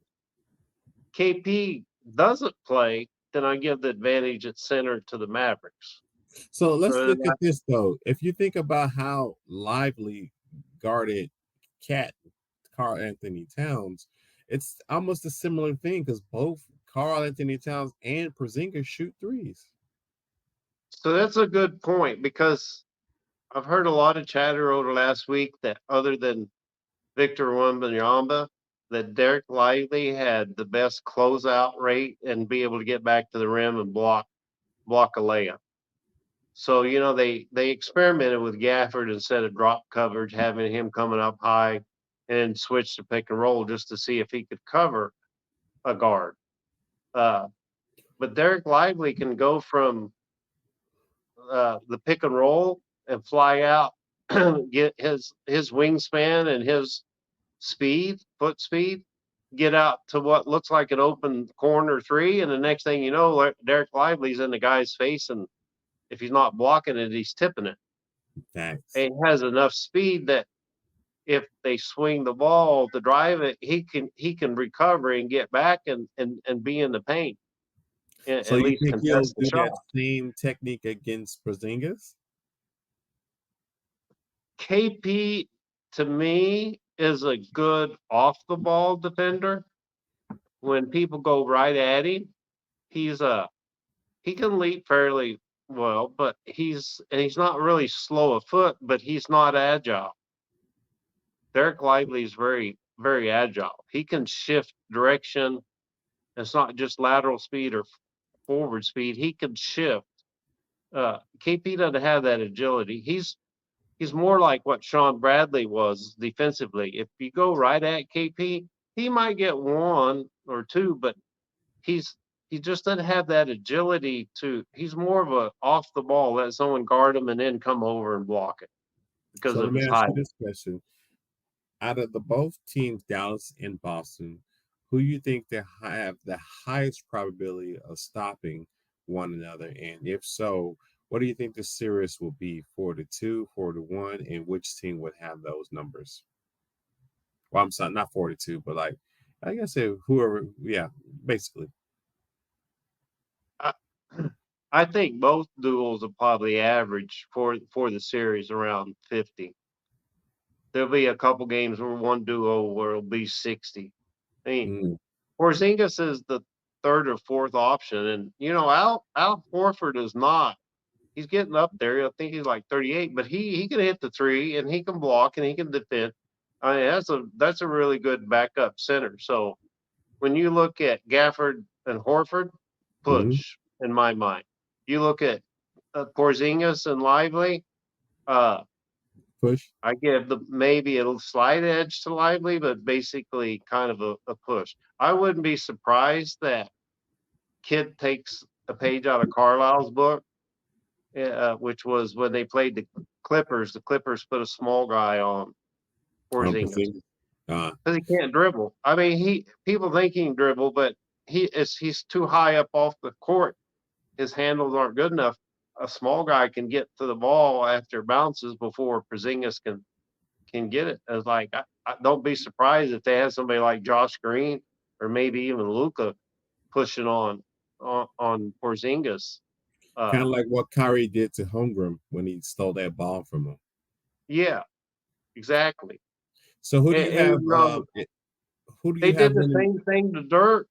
KP doesn't play, then I give the advantage at center to the Mavericks. So let's Uh, look at this though. If you think about how lively guarded Cat Carl Anthony Towns, it's almost a similar thing because both Carl Anthony Towns and Porzingis shoot threes. So that's a good point because I've heard a lot of chatter over the last week that other than Victor Wembanyama, that Derek Lively had the best closeout rate and be able to get back to the rim and block a layup. So they experimented with Gafford instead of drop coverage, having him coming up high and switch to pick and roll just to see if he could cover a guard. But Derek Lively can go from the pick and roll and fly out, get his wingspan and his foot speed, get out to what looks like an open corner three, and the next thing you know, Derek Lively's in the guy's face, and if he's not blocking it, he's tipping it. Thanks. And he has enough speed that if they swing the ball to drive it, he can recover and get back and be in the paint. So At you least think he'll contest the do shot. that same technique against Porzingis? KP to me is a good off the ball defender. When people go right at him, he can leap fairly well, but he's not really slow of foot, but he's not agile. Derek Lively is very, very agile. He can shift direction. It's not just lateral speed or forward speed. He can shift. KP doesn't have that agility. He's more like what Sean Bradley was defensively. If you go right at KP, he might get one or two, but he just doesn't have that agility to. He's more of a off the ball, let someone guard him and then come over and block it because So let of me his ask height. you this question. Out of the both teams, Dallas and Boston, who you think that have the highest probability of stopping one another? And if so, what do you think the series will be? 4-2, 4-1, and which team would have those numbers? Well, I'm sorry, not 4-2, but like I guess whoever, yeah, basically. I, I think both duels will probably average for the series around 50. There'll be a couple games where one duo where it'll be 60. I mean, Mm, Porzingis is the third or fourth option, and Al Horford is not. He's getting up there. I think he's like 38, but he can hit the three and he can block and he can defend. I mean, that's a really good backup center. So when you look at Gafford and Horford, mm, push in my mind. You look at Porzingis and Lively. Uh, push. I give maybe a slight edge to Lively, but basically kind of a push. I wouldn't be surprised that Kid takes a page out of Carlisle's book, which was when they played the Clippers. The Clippers put a small guy on Porzingis Porzingis. Uh, because he can't dribble. I mean, people think he can dribble, but he's too high up off the court. His handles aren't good enough. A small guy can get to the ball after bounces before Porzingis can get it. It's like I don't be surprised if they have somebody like Josh Green or maybe even Luka pushing on Porzingis. Kind Uh, of like what Kyrie did to Holmgren when he stole that ball from him. yeah, exactly. So who do you And have? Who do they you have did the winning? same thing to Dirk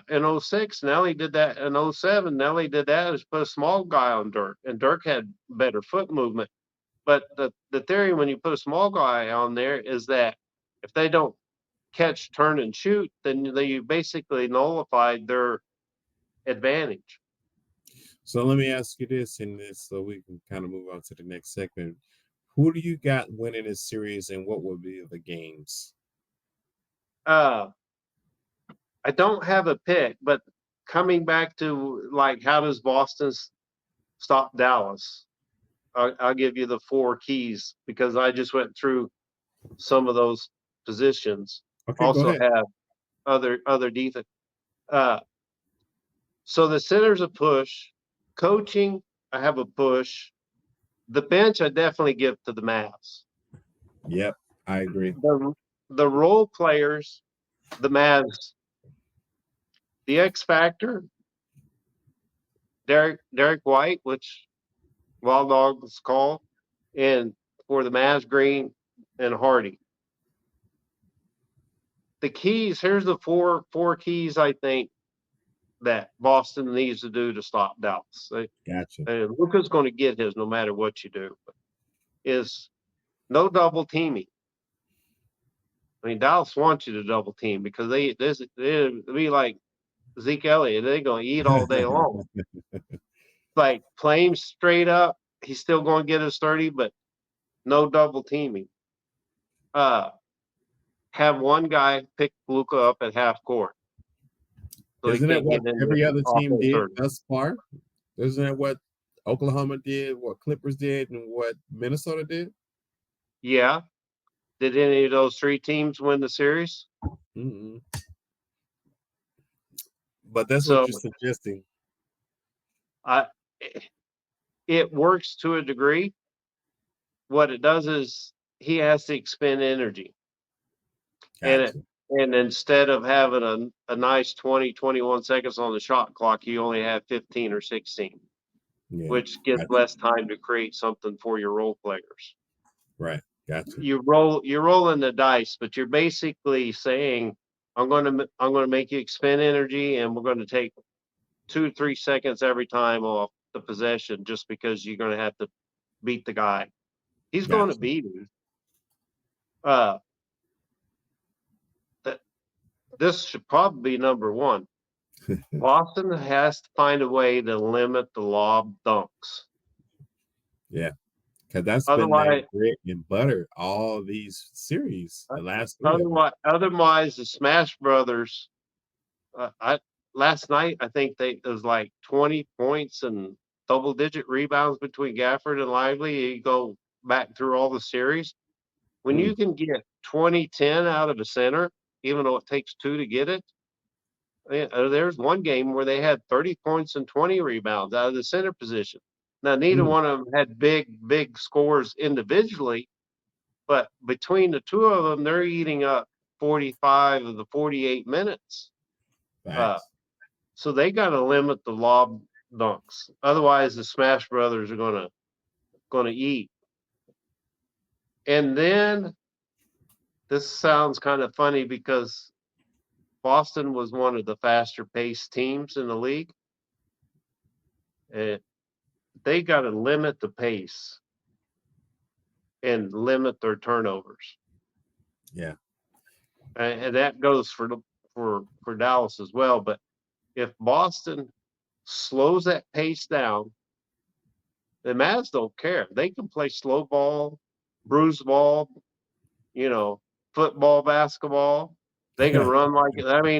in 06. Nelly did that in 07. Nelly did that is put a small guy on Dirk, and Dirk had better foot movement. But the theory when you put a small guy on there is that if they don't catch, turn, and shoot, then they basically nullified their advantage. So let me ask you this, in this, so we can kind of move on to the next segment. Who do you got winning this series, and what will be the games? Uh, I don't have a pick, but coming back to like how does Boston stop Dallas? I'll give you the four keys because I just went through some of those positions. Okay, go Also ahead. have other defense. Uh, so the center's a push. Coaching, I have a push. The bench, I definitely give to the Mavs. Yep, I agree. The role players, the Mavs, the X factor, Derek White, which Wild Dogs call, and for the Mavs, Green and Hardy. The keys, here's the four keys I think that Boston needs to do to stop Dallas. Gotcha. And Luka's going to get his no matter what you do. Is no double teaming. I mean, Dallas wants you to double team because they'd be like Zeke Elliott. They're going to eat all day long. Like play him straight up. He's still going to get his 30, but no double teaming. Have one guy pick Luka up at half court. So Isn't that he can't what get into every other team offense did early. thus far? Isn't that what Oklahoma did, what Clippers did, and what Minnesota did? Yeah. Did any of those three teams win the series? Mm-mm. But that's So what you're suggesting. It works to a degree. What it does is he has to expend energy. Gotcha. And instead of having a nice 20, 21 seconds on the shot clock, you only have 15 or 16, Yeah. which gives Gotcha. less time to create something for your role players. Right. Gotcha. You're rolling the dice, but you're basically saying, I'm gonna make you expend energy, and we're gonna take 2 to 3 seconds every time off the possession just because you're gonna have to beat the guy. He's going to Gotcha. beat him. Uh, this should probably be number one. Boston has to find a way to limit the lob dunks. Yeah. Because that's been their Otherwise, bread and butter all these series, the last three of them. otherwise, the Smash Brothers. Last night I think it was like 20 points and double-digit rebounds between Gafford and Lively. You go back through all the series. When you can get 20-10 out of a center, even though it takes 2 to get it, there's one game where they had 30 points and 20 rebounds out of the center position. Now, neither one of them had big scores individually, but between the two of them, they're eating up 45 of the 48 minutes. So they got to limit the lob dunks. Otherwise, the Smash Brothers are gonna eat. And then this sounds kind of funny because Boston was one of the faster paced teams in the league. They got to limit the pace and limit their turnovers. Yeah. And that goes for Dallas as well. But if Boston slows that pace down, the Mavs don't care. They can play slow ball, bruise ball, football, basketball. They can run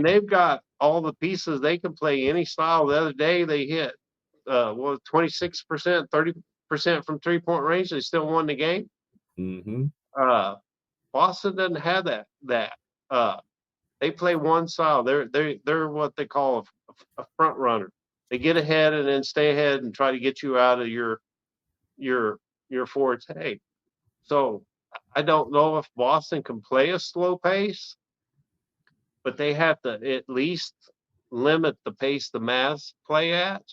they've got all the pieces. They can play any style. The other day they hit 26%, 30% from 3-point range. They still won the game. Mm-hmm. Boston doesn't have that. They play one style. They're what they call a front runner. They get ahead and then stay ahead and try to get you out of your forte. So I don't know if Boston can play a slow pace, but they have to at least limit the pace the Mavs play at.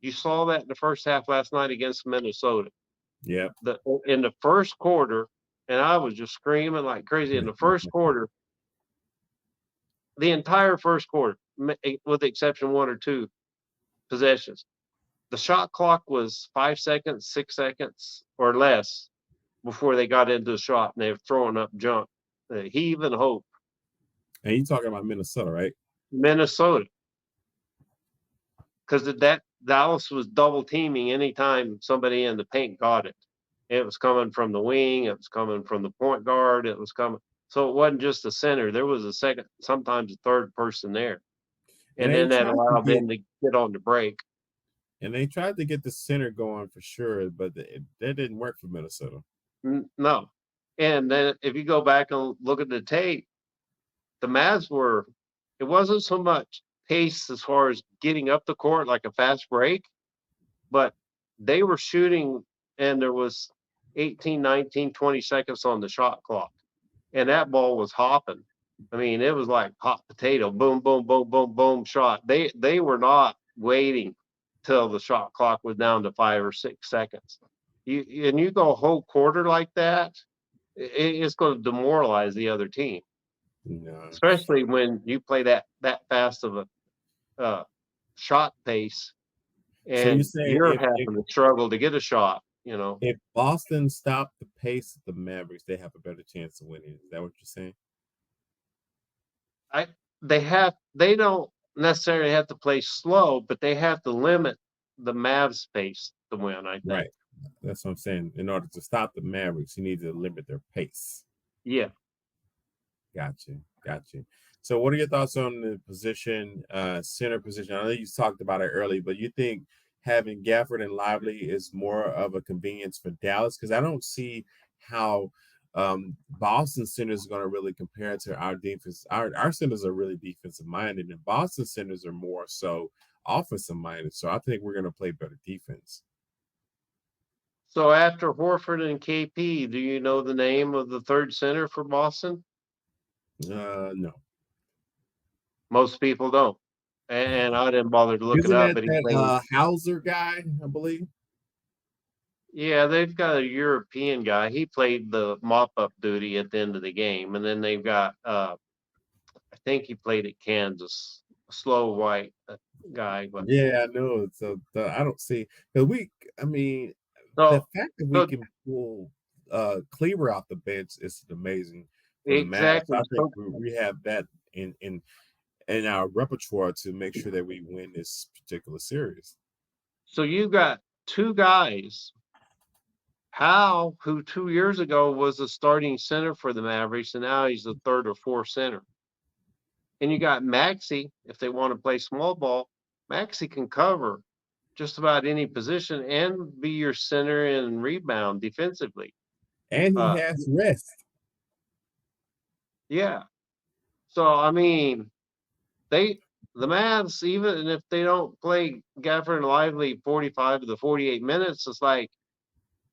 You saw that in the first half last night against Minnesota. Yeah. In the first quarter, and I was just screaming like crazy in the first quarter. The entire first quarter, with the exception of 1 or 2 possessions, the shot clock was 5 seconds, 6 seconds, or less before they got into the shot, and they were throwing up junk. Heave and hope. And you're talking about Minnesota, right? Minnesota. Because that Dallas was double teaming anytime somebody in the paint got it. It was coming from the wing. It was coming from the point guard. It was coming. So it wasn't just the center. There was a second, sometimes a third person there. And then that allowed them to get on the break. And they tried to get the center going for sure, but that didn't work for Minnesota. No. And then if you go back and look at the tape, the Mavs it wasn't so much pace as far as getting up the court like a fast break, but they were shooting and there was 18, 19, 20 seconds on the shot clock. And that ball was hopping. I mean, it was like hot potato, boom, boom, boom, boom, boom, shot. They were not waiting till the shot clock was down to 5 or 6 seconds. You go a whole quarter like that, it's going to demoralize the other team. No. Especially when you play that fast of shot pace, So you and say you're having to struggle to get a shot. You know, if Boston stopped the pace of the Mavericks, they have a better chance of winning. Is that what you're saying? I they don't necessarily have to play slow, but they have to limit the Mavs pace to win. I think. Right. That's what I'm saying. In order to stop the Mavericks, you need to limit their pace. Yeah. Gotcha. Gotcha. So what are your thoughts on the position, center position? I know you talked about it early, but you think having Gafford and Lively is more of a convenience for Dallas? Because I don't see how Boston centers are going to really compare to our defense. Our centers are really defensive minded, and Boston centers are more so offensive minded. So I think we're going to play better defense. So after Horford and KP, do you know the name of the third center for Boston? No. Most people don't, and I didn't bother to look it Isn't up. that But he that played. Hauser guy, I believe? Yeah, they've got a European guy. He played the mop up duty at the end of the game, and then they've got I think he played at Kansas, a slow white guy. But Yeah, I know. So I don't see because I mean, the so fact that we so can pull Cleaver off the bench is amazing for the Mavs. exactly. I think we have that in our repertoire to make sure that we win this particular series. So you got two guys. Powell, who 2 years ago was the starting center for the Mavericks, and now he's the third or fourth center. And you got Maxey, if they want to play small ball, Maxey can cover just about any position and be your center and rebound defensively. And he Uh, has rest. yeah. So I mean, they the Mavs, even if they don't play Gafford and Lively 45 to the 48 minutes, it's like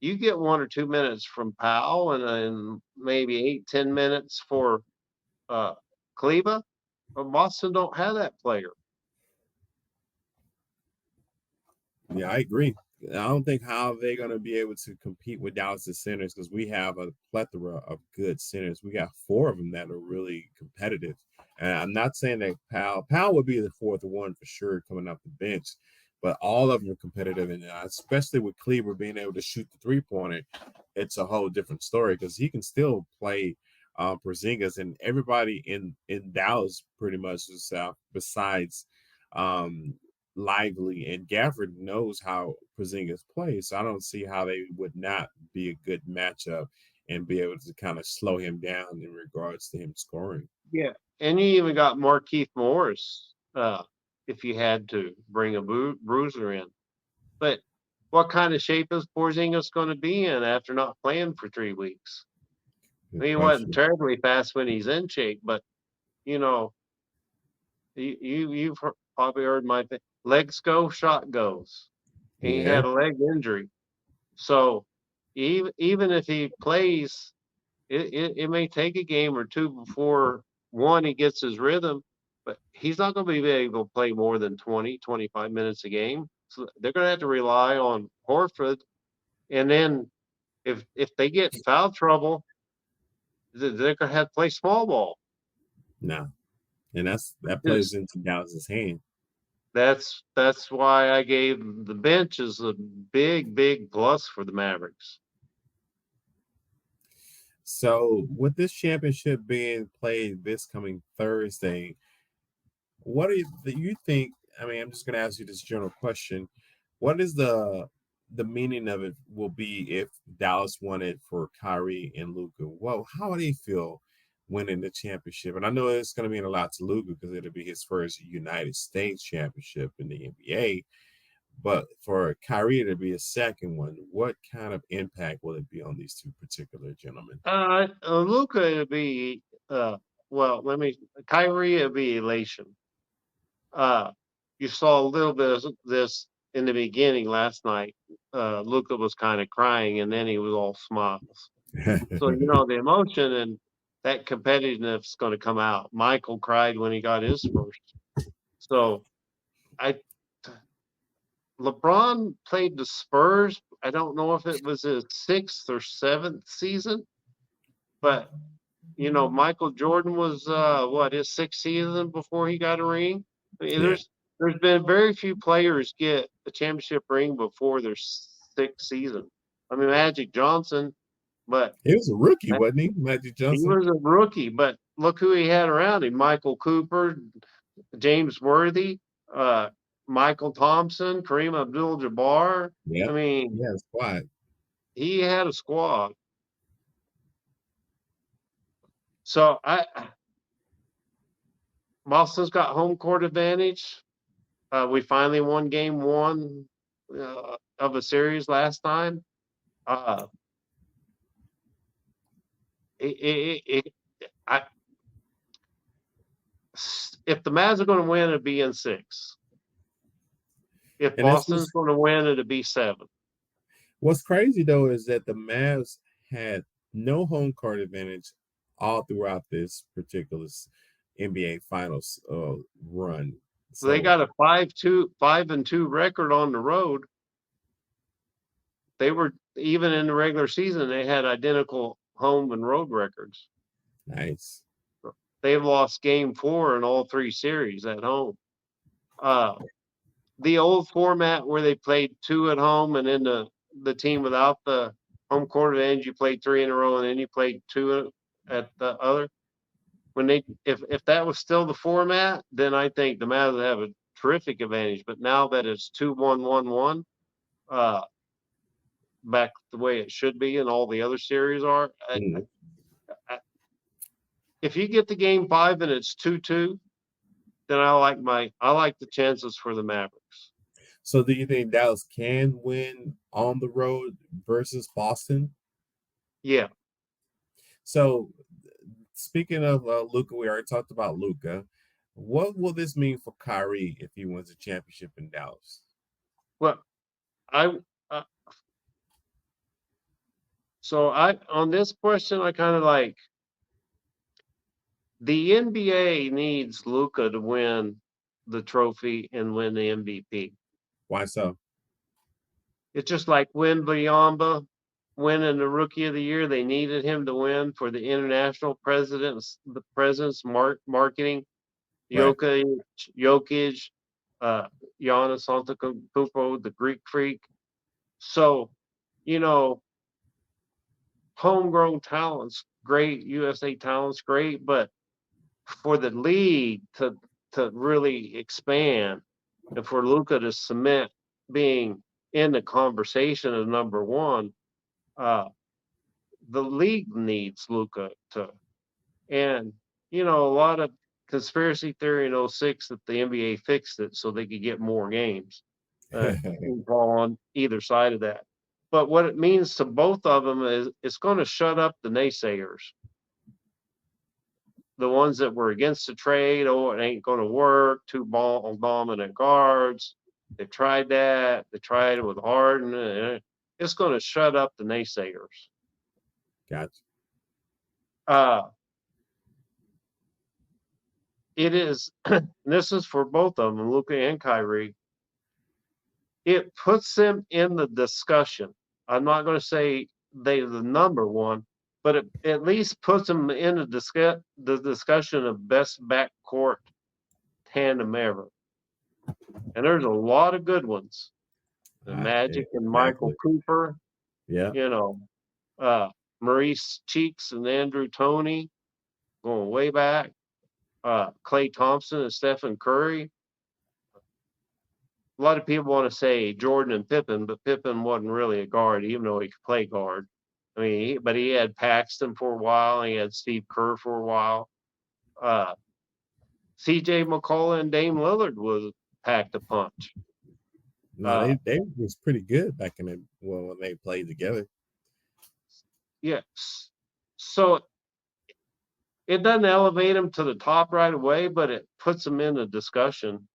you get 1 or 2 minutes from Powell and maybe 8, 10 minutes for uh Kleba. But Boston don't have that player. Yeah, I agree. I don't think how they're going to be able to compete with Dallas' centers because we have a plethora of good centers. We got four of them that are really competitive. And I'm not saying that Powell would be the fourth one for sure coming off the bench, but all of them are competitive. And especially with Cleaver being able to shoot the 3-pointer, it's a whole different story because he can still play Porzingis and everybody in Dallas pretty much is besides um, Lively and Gafford knows how Porzingis plays. So I don't see how they would not be a good matchup and be able to kind of slow him down in regards to him scoring. Yeah. And you even got Markeith Morris, if you had to bring a bruiser in. But what kind of shape is Porzingis going to be in after not playing for 3 weeks? I Good mean, he wasn't question. terribly fast when he's in shape, but you know, you've probably heard my thing. Legs go, shot goes. And he Yeah. had a leg injury, so even if he plays, it may take a game or two before one he gets his rhythm, but he's not going to be able to play more than 20, 25 minutes a game. So they're going to have to rely on Horford, and then if they get in foul trouble, they're going to have to play small ball. No. And that plays Just into Dallas's hand. that's why I gave the bench as a big plus for the Mavericks. So with this championship being played this coming Thursday, what do you think? I mean, I'm just going to ask you this general question. What is the meaning of it will be if Dallas won it for Kyrie and Luka? Well, how would he feel winning the championship? And I know it's going to mean a lot to Luka because it'll be his first United States championship in the NBA. But for Kyrie to be a second one, what kind of impact will it be on these two particular gentlemen? Luca would be well. Let me Kyrie would be elation. Uh, you saw a little bit of this in the beginning last night. Luca was kind of crying, and then he was all smiles. So the emotion and that competitiveness is going to come out. Michael cried when he got his first. So I LeBron played the Spurs. I don't know if it was his sixth or seventh season, but Michael Jordan was what his sixth season before he got a ring. I mean, Yeah. There's been very few players get a championship ring before their sixth season. I mean, Magic Johnson, but He was a rookie, wasn't he, Magic he Johnson? was a rookie. But look who he had around him: Michael Cooper, James Worthy, uh, Michael Thompson, Kareem Abdul-Jabbar. I Yep. mean, Yeah, squad. he had a squad. So Boston's got home court advantage. We finally won game one of a series last time. Uh, it, I, if the Mavs are going to win, it'd be in six. If And that's Boston's going to win, it'd be seven. what's crazy though is that the Mavs had no home court advantage all throughout this particular NBA Finals run. They So got a 5-2 record on the road. They were even in the regular season. They had identical home and road records. nice. They've lost game 4 in all 3 series at home. The old format where they played 2 at home and then the team without the home court advantage, you played 3 in a row and then you played 2 at the other. If that was still the format, then I think the Mavs would have a terrific advantage. But now that it's 2-1-1-1, back the way it should be and all the other series are, I, if you get to game 5 and it's 2-2, then I like the chances for the Mavericks. So do you think Dallas can win on the road versus Boston? Yeah. So speaking of Luka, we already talked about Luka. What will this mean for Kyrie if he wins a championship in Dallas? Well, I uh, on this question, I kind of like the NBA needs Luka to win the trophy and win the MVP. Why so? It's just like when Biamba winning the Rookie of the Year, they needed him to win for the international president's marketing. Right. Jokic, uh, Giannis Antetokounmpo, the Greek Freak. So, you know, homegrown talents, great. USA talents, great. But for the league to really expand and for Luka to cement being in the conversation of number one, uh, the league needs Luka to. And a lot of conspiracy theory in '06 that the NBA fixed it so they could get more games. Fall on either side of that. But what it means to both of them is it's going to shut up the naysayers, the ones that were against the trade. Oh, it ain't going to work. Two ball dominant guards. They tried that. They tried it with Harden. It's going to shut up the naysayers. Gotcha. It is. This is for both of them, Luka and Kyrie. It puts them in the discussion. I'm not going to say they're the number one, but it at least puts them in the discussion of best backcourt tandem ever. And there's a lot of good ones. The Magic and Michael Exactly. Cooper, Yeah. you know, Maurice Cheeks and Andrew Toney, going way back. Klay Thompson and Stephen Curry. A lot of people want to say Jordan and Pippen, but Pippen wasn't really a guard, even though he could play guard. I mean, but he had Paxton for a while, and he had Steve Kerr for a while. C.J. McCollum and Dame Lillard was packed a punch. No, they was pretty good back in the when they played together. Yes. So it doesn't elevate them to the top right away, but it puts them in the discussion.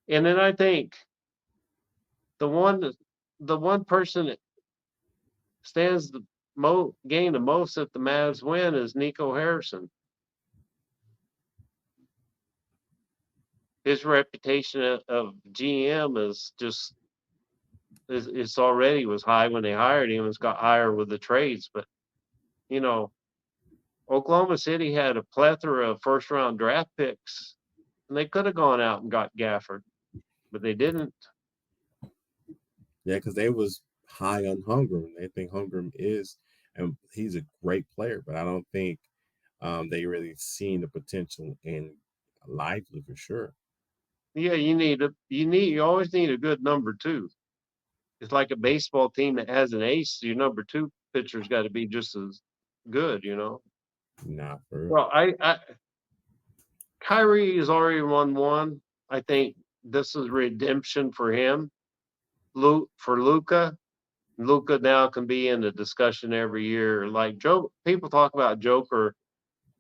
And then I think the one person that stands the gain the most if the Mavs win is Nico Harrison. His reputation of GM is just it's already was high when they hired him. It's got higher with the trades, but you know, Oklahoma City had a plethora of first round draft picks And they could have gone out and got Gafford, but they didn't. Yeah, because they was high on Holmgren. They think Holmgren is, and he's a great player, but I don't think they really seen the potential in Lively for sure. Yeah, you always need a good number two. It's like a baseball team that has an ace. Your number two pitcher's got to be just as good. Not for real. Well, Kyrie has already won one. I think this is redemption for him. For Luka, Luka now can be in the discussion every year. Like Joe, people talk about Joker.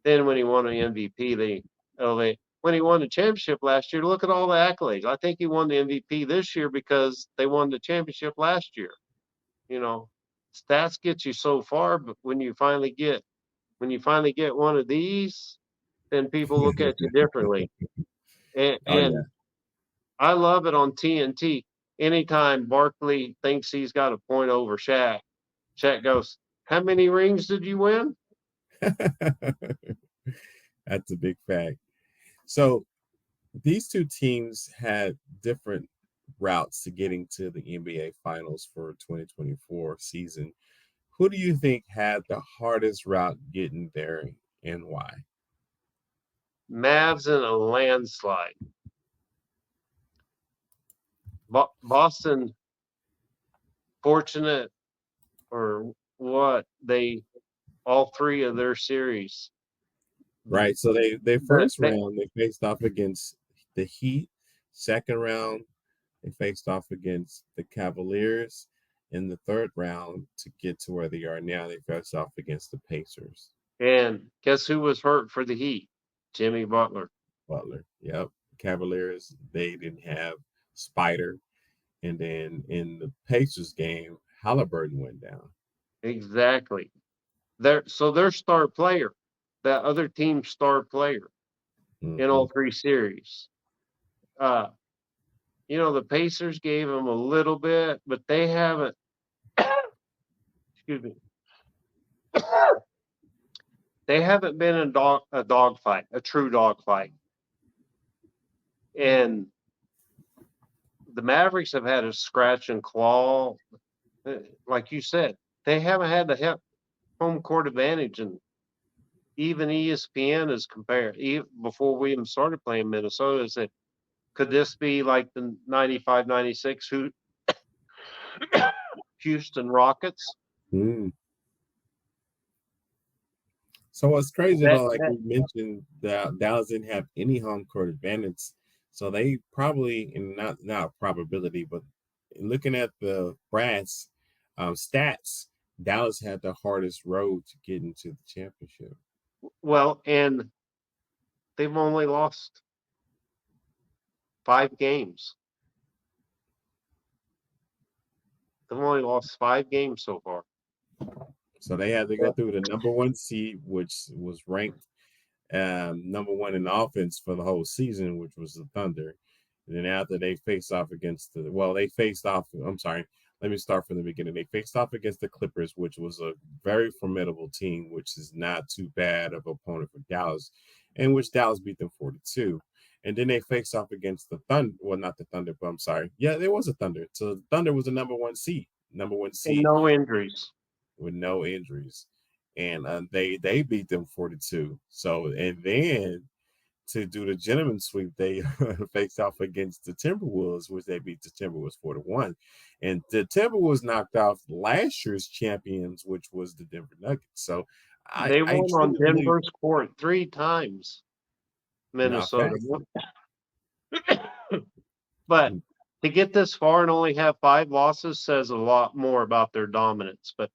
Then when he won the MVP, when he won the championship last year, look at all the accolades. I think he won the MVP this year because they won the championship last year. You know, stats get you so far, but when you finally get one of these, then people look at you differently. And, Oh yeah. and I love it on TNT. Anytime Barkley thinks he's got a point over Shaq, Shaq goes, "How many rings did you win?" That's a big fact. So these two teams had different routes to getting to the NBA Finals for 2024 season. Who do you think had the hardest route getting there and why? Mavs in a landslide. Boston, fortunate or what? They all three of their series. Right. So they But first round they faced off against the Heat. Second round they faced off against the Cavaliers. In the third round to get to where they are now, they faced off against the Pacers. and guess who was hurt for the Heat? Jimmy Butler. Butler. Yep. Cavaliers, they didn't have Spider. And then in the Pacers game, Halliburton went down. Exactly. Their star player, that other team's star player in Hmm. all three series. Uh, the Pacers gave them a little bit, but they haven't. Excuse me. They haven't been in a dog fight, a true dog fight. And the Mavericks have had a scratch and claw, like you said. They haven't had the home court advantage, and even ESPN is compared. Before we even started playing Minnesota, said, could this be like the 95-96 Houston Rockets? Mm. So what's crazy That though, like that we mentioned, that Dallas didn't have any home court advantage. So they probably, and not a probability, but looking at the brass stats, Dallas had the hardest road to get into the championship. well, and they've only lost 5 games. They've only lost 5 games so far. So they had to go through the number one seed, which was ranked number one in offense for the whole season, which was the Thunder. And then after they faced off against they faced off. I'm sorry. Let me start from the beginning. They faced off against the Clippers, which was a very formidable team, which is not too bad of an opponent for Dallas, in which Dallas beat them 42. And then they faced off against the Thunder. Well, not the Thunder, but I'm sorry. Yeah, there was a Thunder. So the Thunder was the number one And seed no injuries. with no injuries, and they beat them 42. So and then to do the gentleman sweep, they faced off against the Timberwolves, which they beat the Timberwolves 4-1, and the Timberwolves knocked off last year's champions, which was the Denver Nuggets. So They I won on truly believe Denver's court 3 times, not Minnesota. fast. But to get this far and only have 5 losses says a lot more about their dominance. But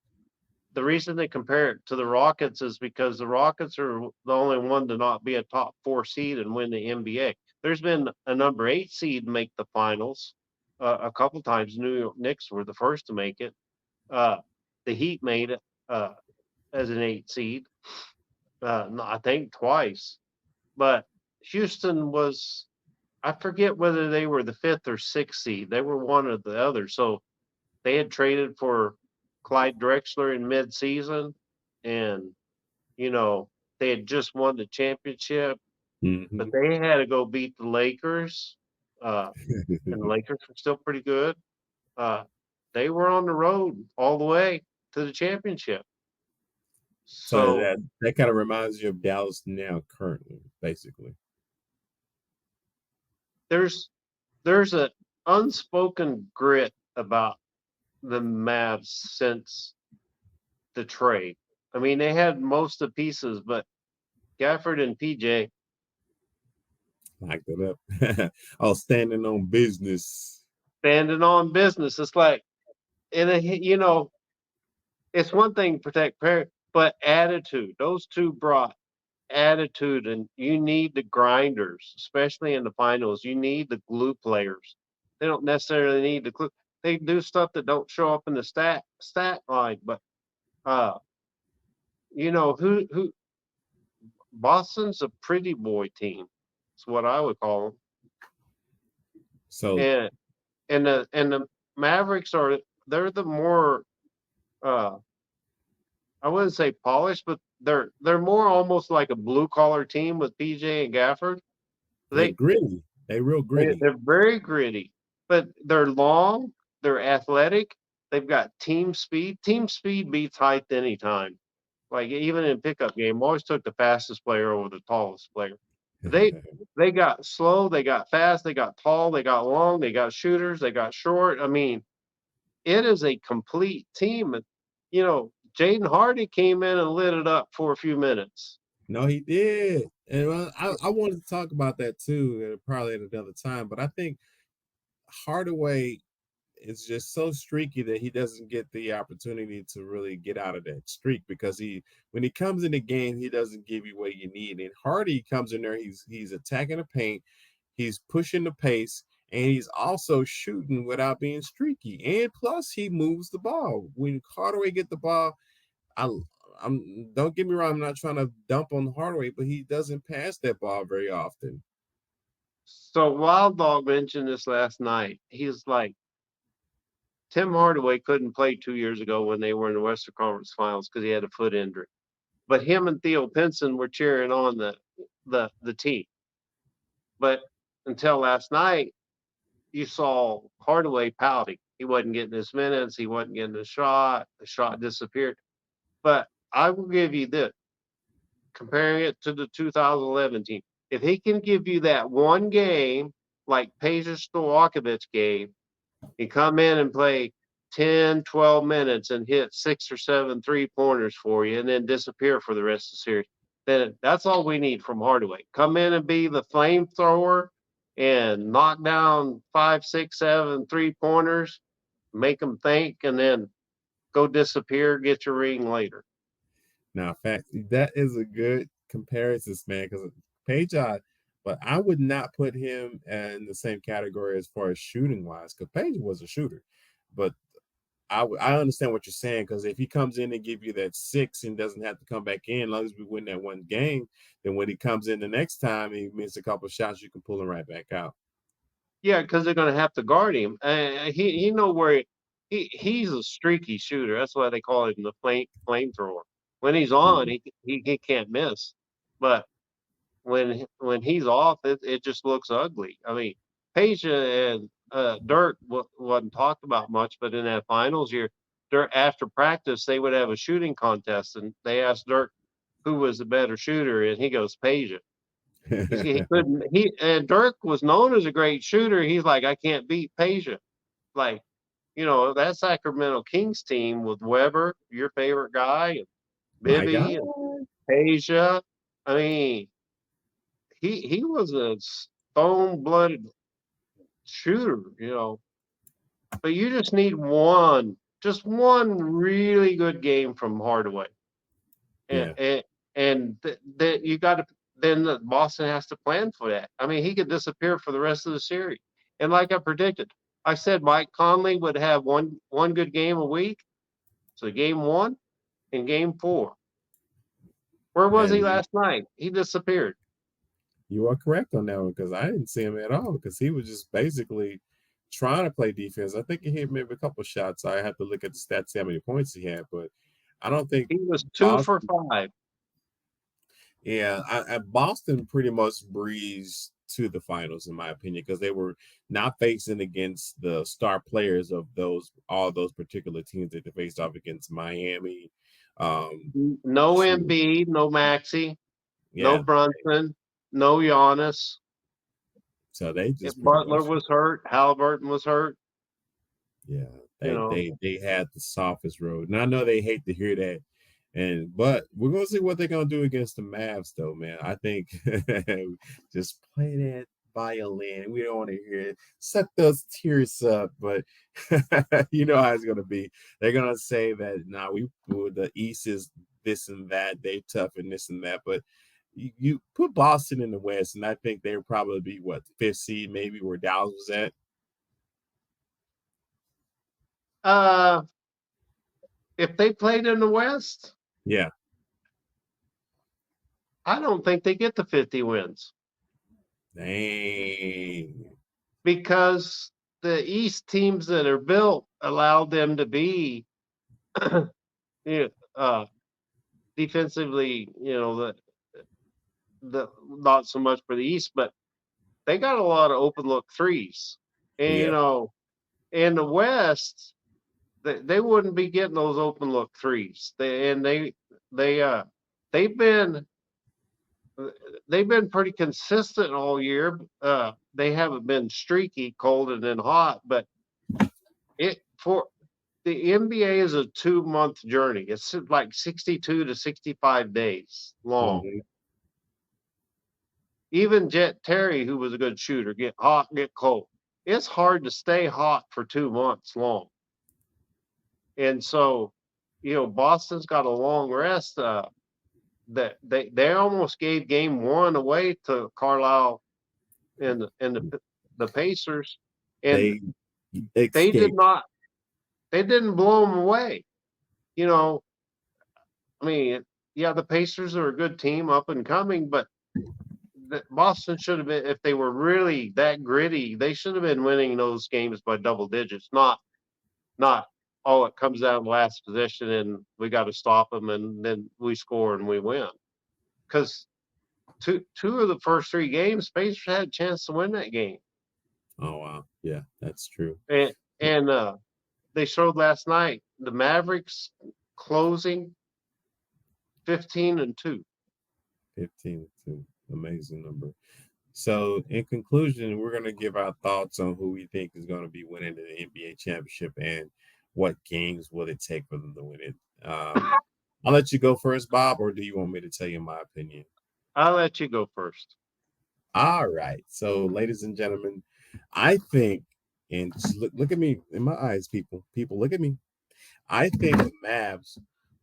the reason they compare it to the Rockets is because the Rockets are the only one to not be a top 4 seed and win the NBA. There's been a number 8 seed make the finals a couple times. New York Knicks were the first to make it. Uh, the Heat made it as an 8 seed, I think twice. But Houston was, I forget whether they were the 5th or 6th seed. They were one or the other. So they had traded for Clyde Drexler in midseason, and you know they had just won the championship. but Mm-hmm. they had to go beat the Lakers, and the Lakers were still pretty good. Uh, they were on the road all the way to the championship. So So that kind of reminds you of Dallas now, currently, basically. there's there's an unspoken grit about the Mavs since the trade. I mean, they had most of the pieces, but Gafford and PJ Locked it up. Oh, standing on business. standing on business. It's like, and it's one thing to protect Perry, but attitude. Those two brought attitude, and you need the grinders, especially in the finals. You need the glue players. They don't necessarily need the glue. They do stuff that don't show up in the stat line, but uh, who Boston's a pretty boy team. That's what I would call So them. And the Mavericks they're the more uh I wouldn't say polished, but they're more almost like a blue collar team with PJ and Gafford. they They gritty. They real gritty. they're very gritty, but they're long, they're athletic, they've got team speed. Team speed beats height anytime. Like even in pickup game, always took the fastest player over the tallest player. They they got slow, they got fast, they got tall, they got long, they got shooters, they got short. I mean, it is a complete team. And Jaden Hardy came in and lit it up for a few minutes. No, he did. And I wanted to talk about that too, probably at another time. But I think Hardaway is just so streaky that he doesn't get the opportunity to really get out of that streak because when he comes in the game, he doesn't give you what you need. And Hardy comes in there, he's attacking the paint, he's pushing the pace, and he's also shooting without being streaky. And plus, he moves the ball. When Hardaway get the ball, I I'm don't get me wrong, I'm not trying to dump on Hardaway, but he doesn't pass that ball very often. So Wild Dog mentioned this last night. He's like, Tim Hardaway couldn't play 2 years ago when they were in the Western Conference Finals because he had a foot injury. But him and Theo Pinson were cheering on the team. But until last night, you saw Hardaway pouting. He wasn't getting his minutes. He wasn't getting the shot. The shot disappeared. But I will give you this, comparing it to the 2011 team. If he can give you that one game, like Peja Stojakovic game, and come in and play 10, 12 minutes and hit 6 or 7 3-pointers for you and then disappear for the rest of the series, then that's all we need from Hardaway. Come in and be the flamethrower and knock down 5, 6, 7 3-pointers, make them think, and then go disappear, get your ring later. Now, fact that is a good comparison, man, because Page, but I would not put him in the same category as far as shooting wise, because Page was a shooter. But I understand what you're saying, because if he comes in and give you that 6 and doesn't have to come back in, as long as we win that one game, then when he comes in the next time and he misses a couple of shots, you can pull him right back out. Yeah, because they're going to have to guard him. He know where he's a streaky shooter. That's why they call him the flamethrower. When he's on, Mhm. he can't miss. But when he's off, it just looks ugly. I mean, Peja and Dirk wasn't talked about much, but in that finals year, Dirk, after practice, they would have a shooting contest, and they asked Dirk who was the better shooter, and he goes Peja. He couldn't. He and Dirk was known as a great shooter. He's like, I can't beat Peja. Like, that Sacramento Kings team with Weber, your favorite guy, and My God. Bibby and Peja. I mean, he was a stone blooded shooter, But you just need just one really good game from Hardaway, and Yeah. that you got to. Then Boston has to plan for that. I mean, he could disappear for the rest of the series. And like I predicted, I said Mike Conley would have one good game a week. So game 1 and game 4. Where was he And last night? He disappeared. you are correct on that one, because I didn't see him at all, because he was just basically trying to play defense. I think he hit maybe a couple shots. I have to look at the stats, see how many points he had, but I don't think He was 2 for Boston. 5. Yeah, Boston pretty much breezed to the finals, in my opinion, because they were not facing against the star players of those all those particular teams that they faced off against Miami. No Shoot, Embiid, no Maxi, no yeah, Brunson, no Giannis. so they If just pretty Butler much was hurt, Halliburton was hurt. yeah, You know, they had the softest road. And I know they hate to hear that. And but we're gonna see what they're gonna do against the Mavs though, man. I think just play that violin. We don't want to hear it. Suck those tears up, but you know how it's gonna be. They're gonna say that nah, the East is this and that, they tough and this and that, but you put Boston in the West, and I think they'll probably be what fifth seed, maybe where Dallas was at. uh, if they played in the West, Yeah. I don't think they get the 50 wins Dang. because the East teams that are built allow them to be you know, defensively, the not so much for the East, but they got a lot of open look threes. And Yeah. in the West, they wouldn't be getting those open look threes. They they've been they've been pretty consistent all year. They haven't been streaky, cold and then hot, but it for the NBA is a 2 month journey. It's like 62 to 65 days long. Mhm. Even Jet Terry, who was a good shooter, get hot, get cold. It's hard to stay hot for 2 months long. And so, Boston's got a long rest. That they almost gave game one away to Carlisle and the Pacers, and They they did escaped. not they didn't blow them away. You know, I mean, yeah, the Pacers are a good team, up and coming, but Boston should have been, if they were really that gritty, they should have been winning those games by double digits, not oh, it comes down to last possession and we got to stop them and then we score and we win. Because two of the first three games, Pacers had a chance to win that game, Oh wow. Yeah, that's true. and they showed last night the Mavericks closing 15-2. 15-2. Amazing number. So in conclusion, we're gonna give our thoughts on who we think is gonna be winning the NBA championship and what games will it take for them to win it. I'll let you go first, Bob, or do you want me to tell you my opinion? I'll let you go first. All right. So, ladies and gentlemen, I think, and just look at me in my eyes, people. People, look at me. I think the Mavs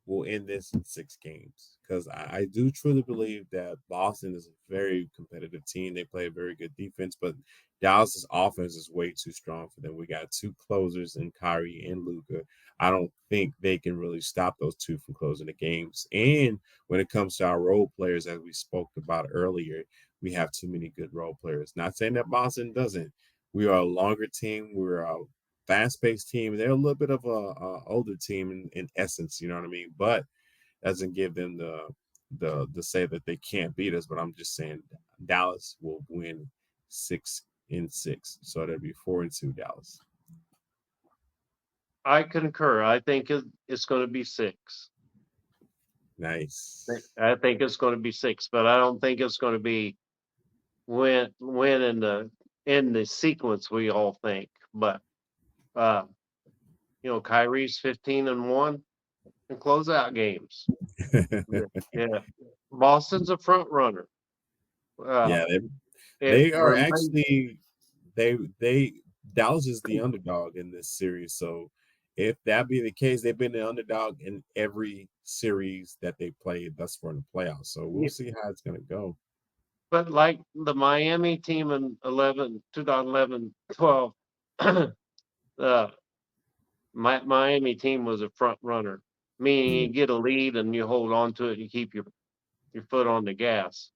will end this in 6 games because I do truly believe that Boston is a very competitive team. They play a very good defense, but Dallas's offense is way too strong for them. We got two closers in Kyrie and Luka. I don't think they can really stop those two from closing the games. And when it comes to our role players, as we spoke about earlier, we have too many good role players. Not saying that Boston doesn't. We are a longer team. We're a fast-paced team. They're a little bit of a older team in essence, you know what I mean? But doesn't give them the say that they can't beat us. But I'm just saying Dallas will win 6-6, so that'll be 4-2 Dallas. I concur. I think it's going to be six. Nice. I think it's going to be six, but I don't think it's going to be when in the sequence we all think. But uh, Kyrie's 15-1 and closeout games. Yeah, Boston's a front runner. Uh, Yeah, it they are remains, actually they Dallas is the underdog in this series. So if that be the case, they've been the underdog in every series that they played thus far in the playoffs. So we'll see how it's gonna go. but like the Miami team in 2011, 12, uh, Miami team was a front runner, meaning Yeah. you get a lead and you hold on to it, you keep your foot on the gas.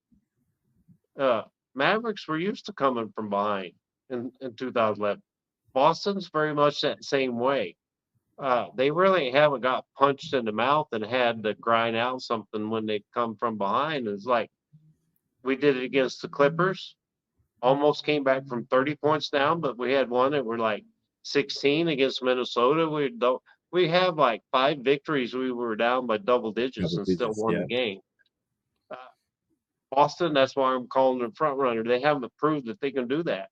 Uh, Mavericks were used to coming from behind in 2011. Boston's very much that same way. They really haven't got punched in the mouth and had to grind out something when they come from behind. It's like we did it against the Clippers. Almost came back from 30 points down, but we had one that were like 16 against Minnesota. We have like 5 victories. We were down by double digits Double and still digits, won yeah. the game. Uh, Boston, that's why I'm calling them front runner. They haven't proved that they can do that.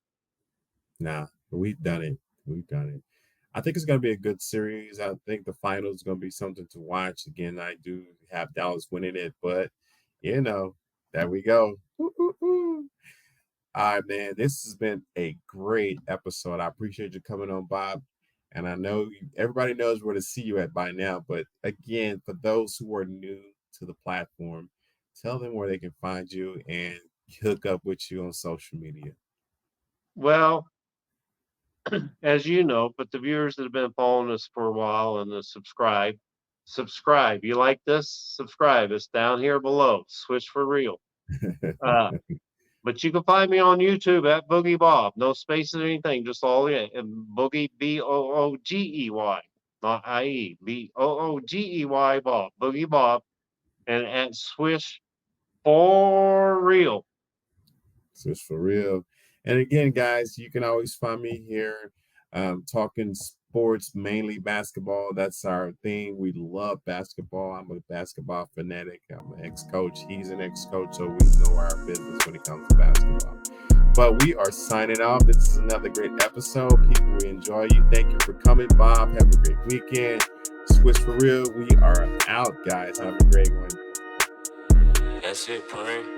Nah, we've done it. We've done it. I think it's going to be a good series. I think the finals is going to be something to watch. Again, I do have Dallas winning it, but there we go. Woo, woo, woo. All right, man. This has been a great episode. I appreciate you coming on, Bob. And I know everybody knows where to see you at by now. But again, for those who are new to the platform, tell them where they can find you and hook up with you on social media. Well, as you know, but the viewers that have been following us for a while and the subscribe. You like this? Subscribe. It's down here below. Swish for real. Uh, but you can find me on YouTube at Boogie Bob. No spaces or anything, just all in. And Boogie Boogey, not IE. Boogey Bob. Boogie Bob. And at Swish for real. Just for real. And again, guys, you can always find me here talking sports, mainly basketball. That's our thing. We love basketball. I'm a basketball fanatic. I'm an ex-coach. He's an ex-coach, so we know our business when it comes to basketball. But we are signing off. This is another great episode. People, we enjoy you. Thank you for coming, Bob. Have a great weekend. Swish for real. We are out, guys. Have a great one. That's it, Pray.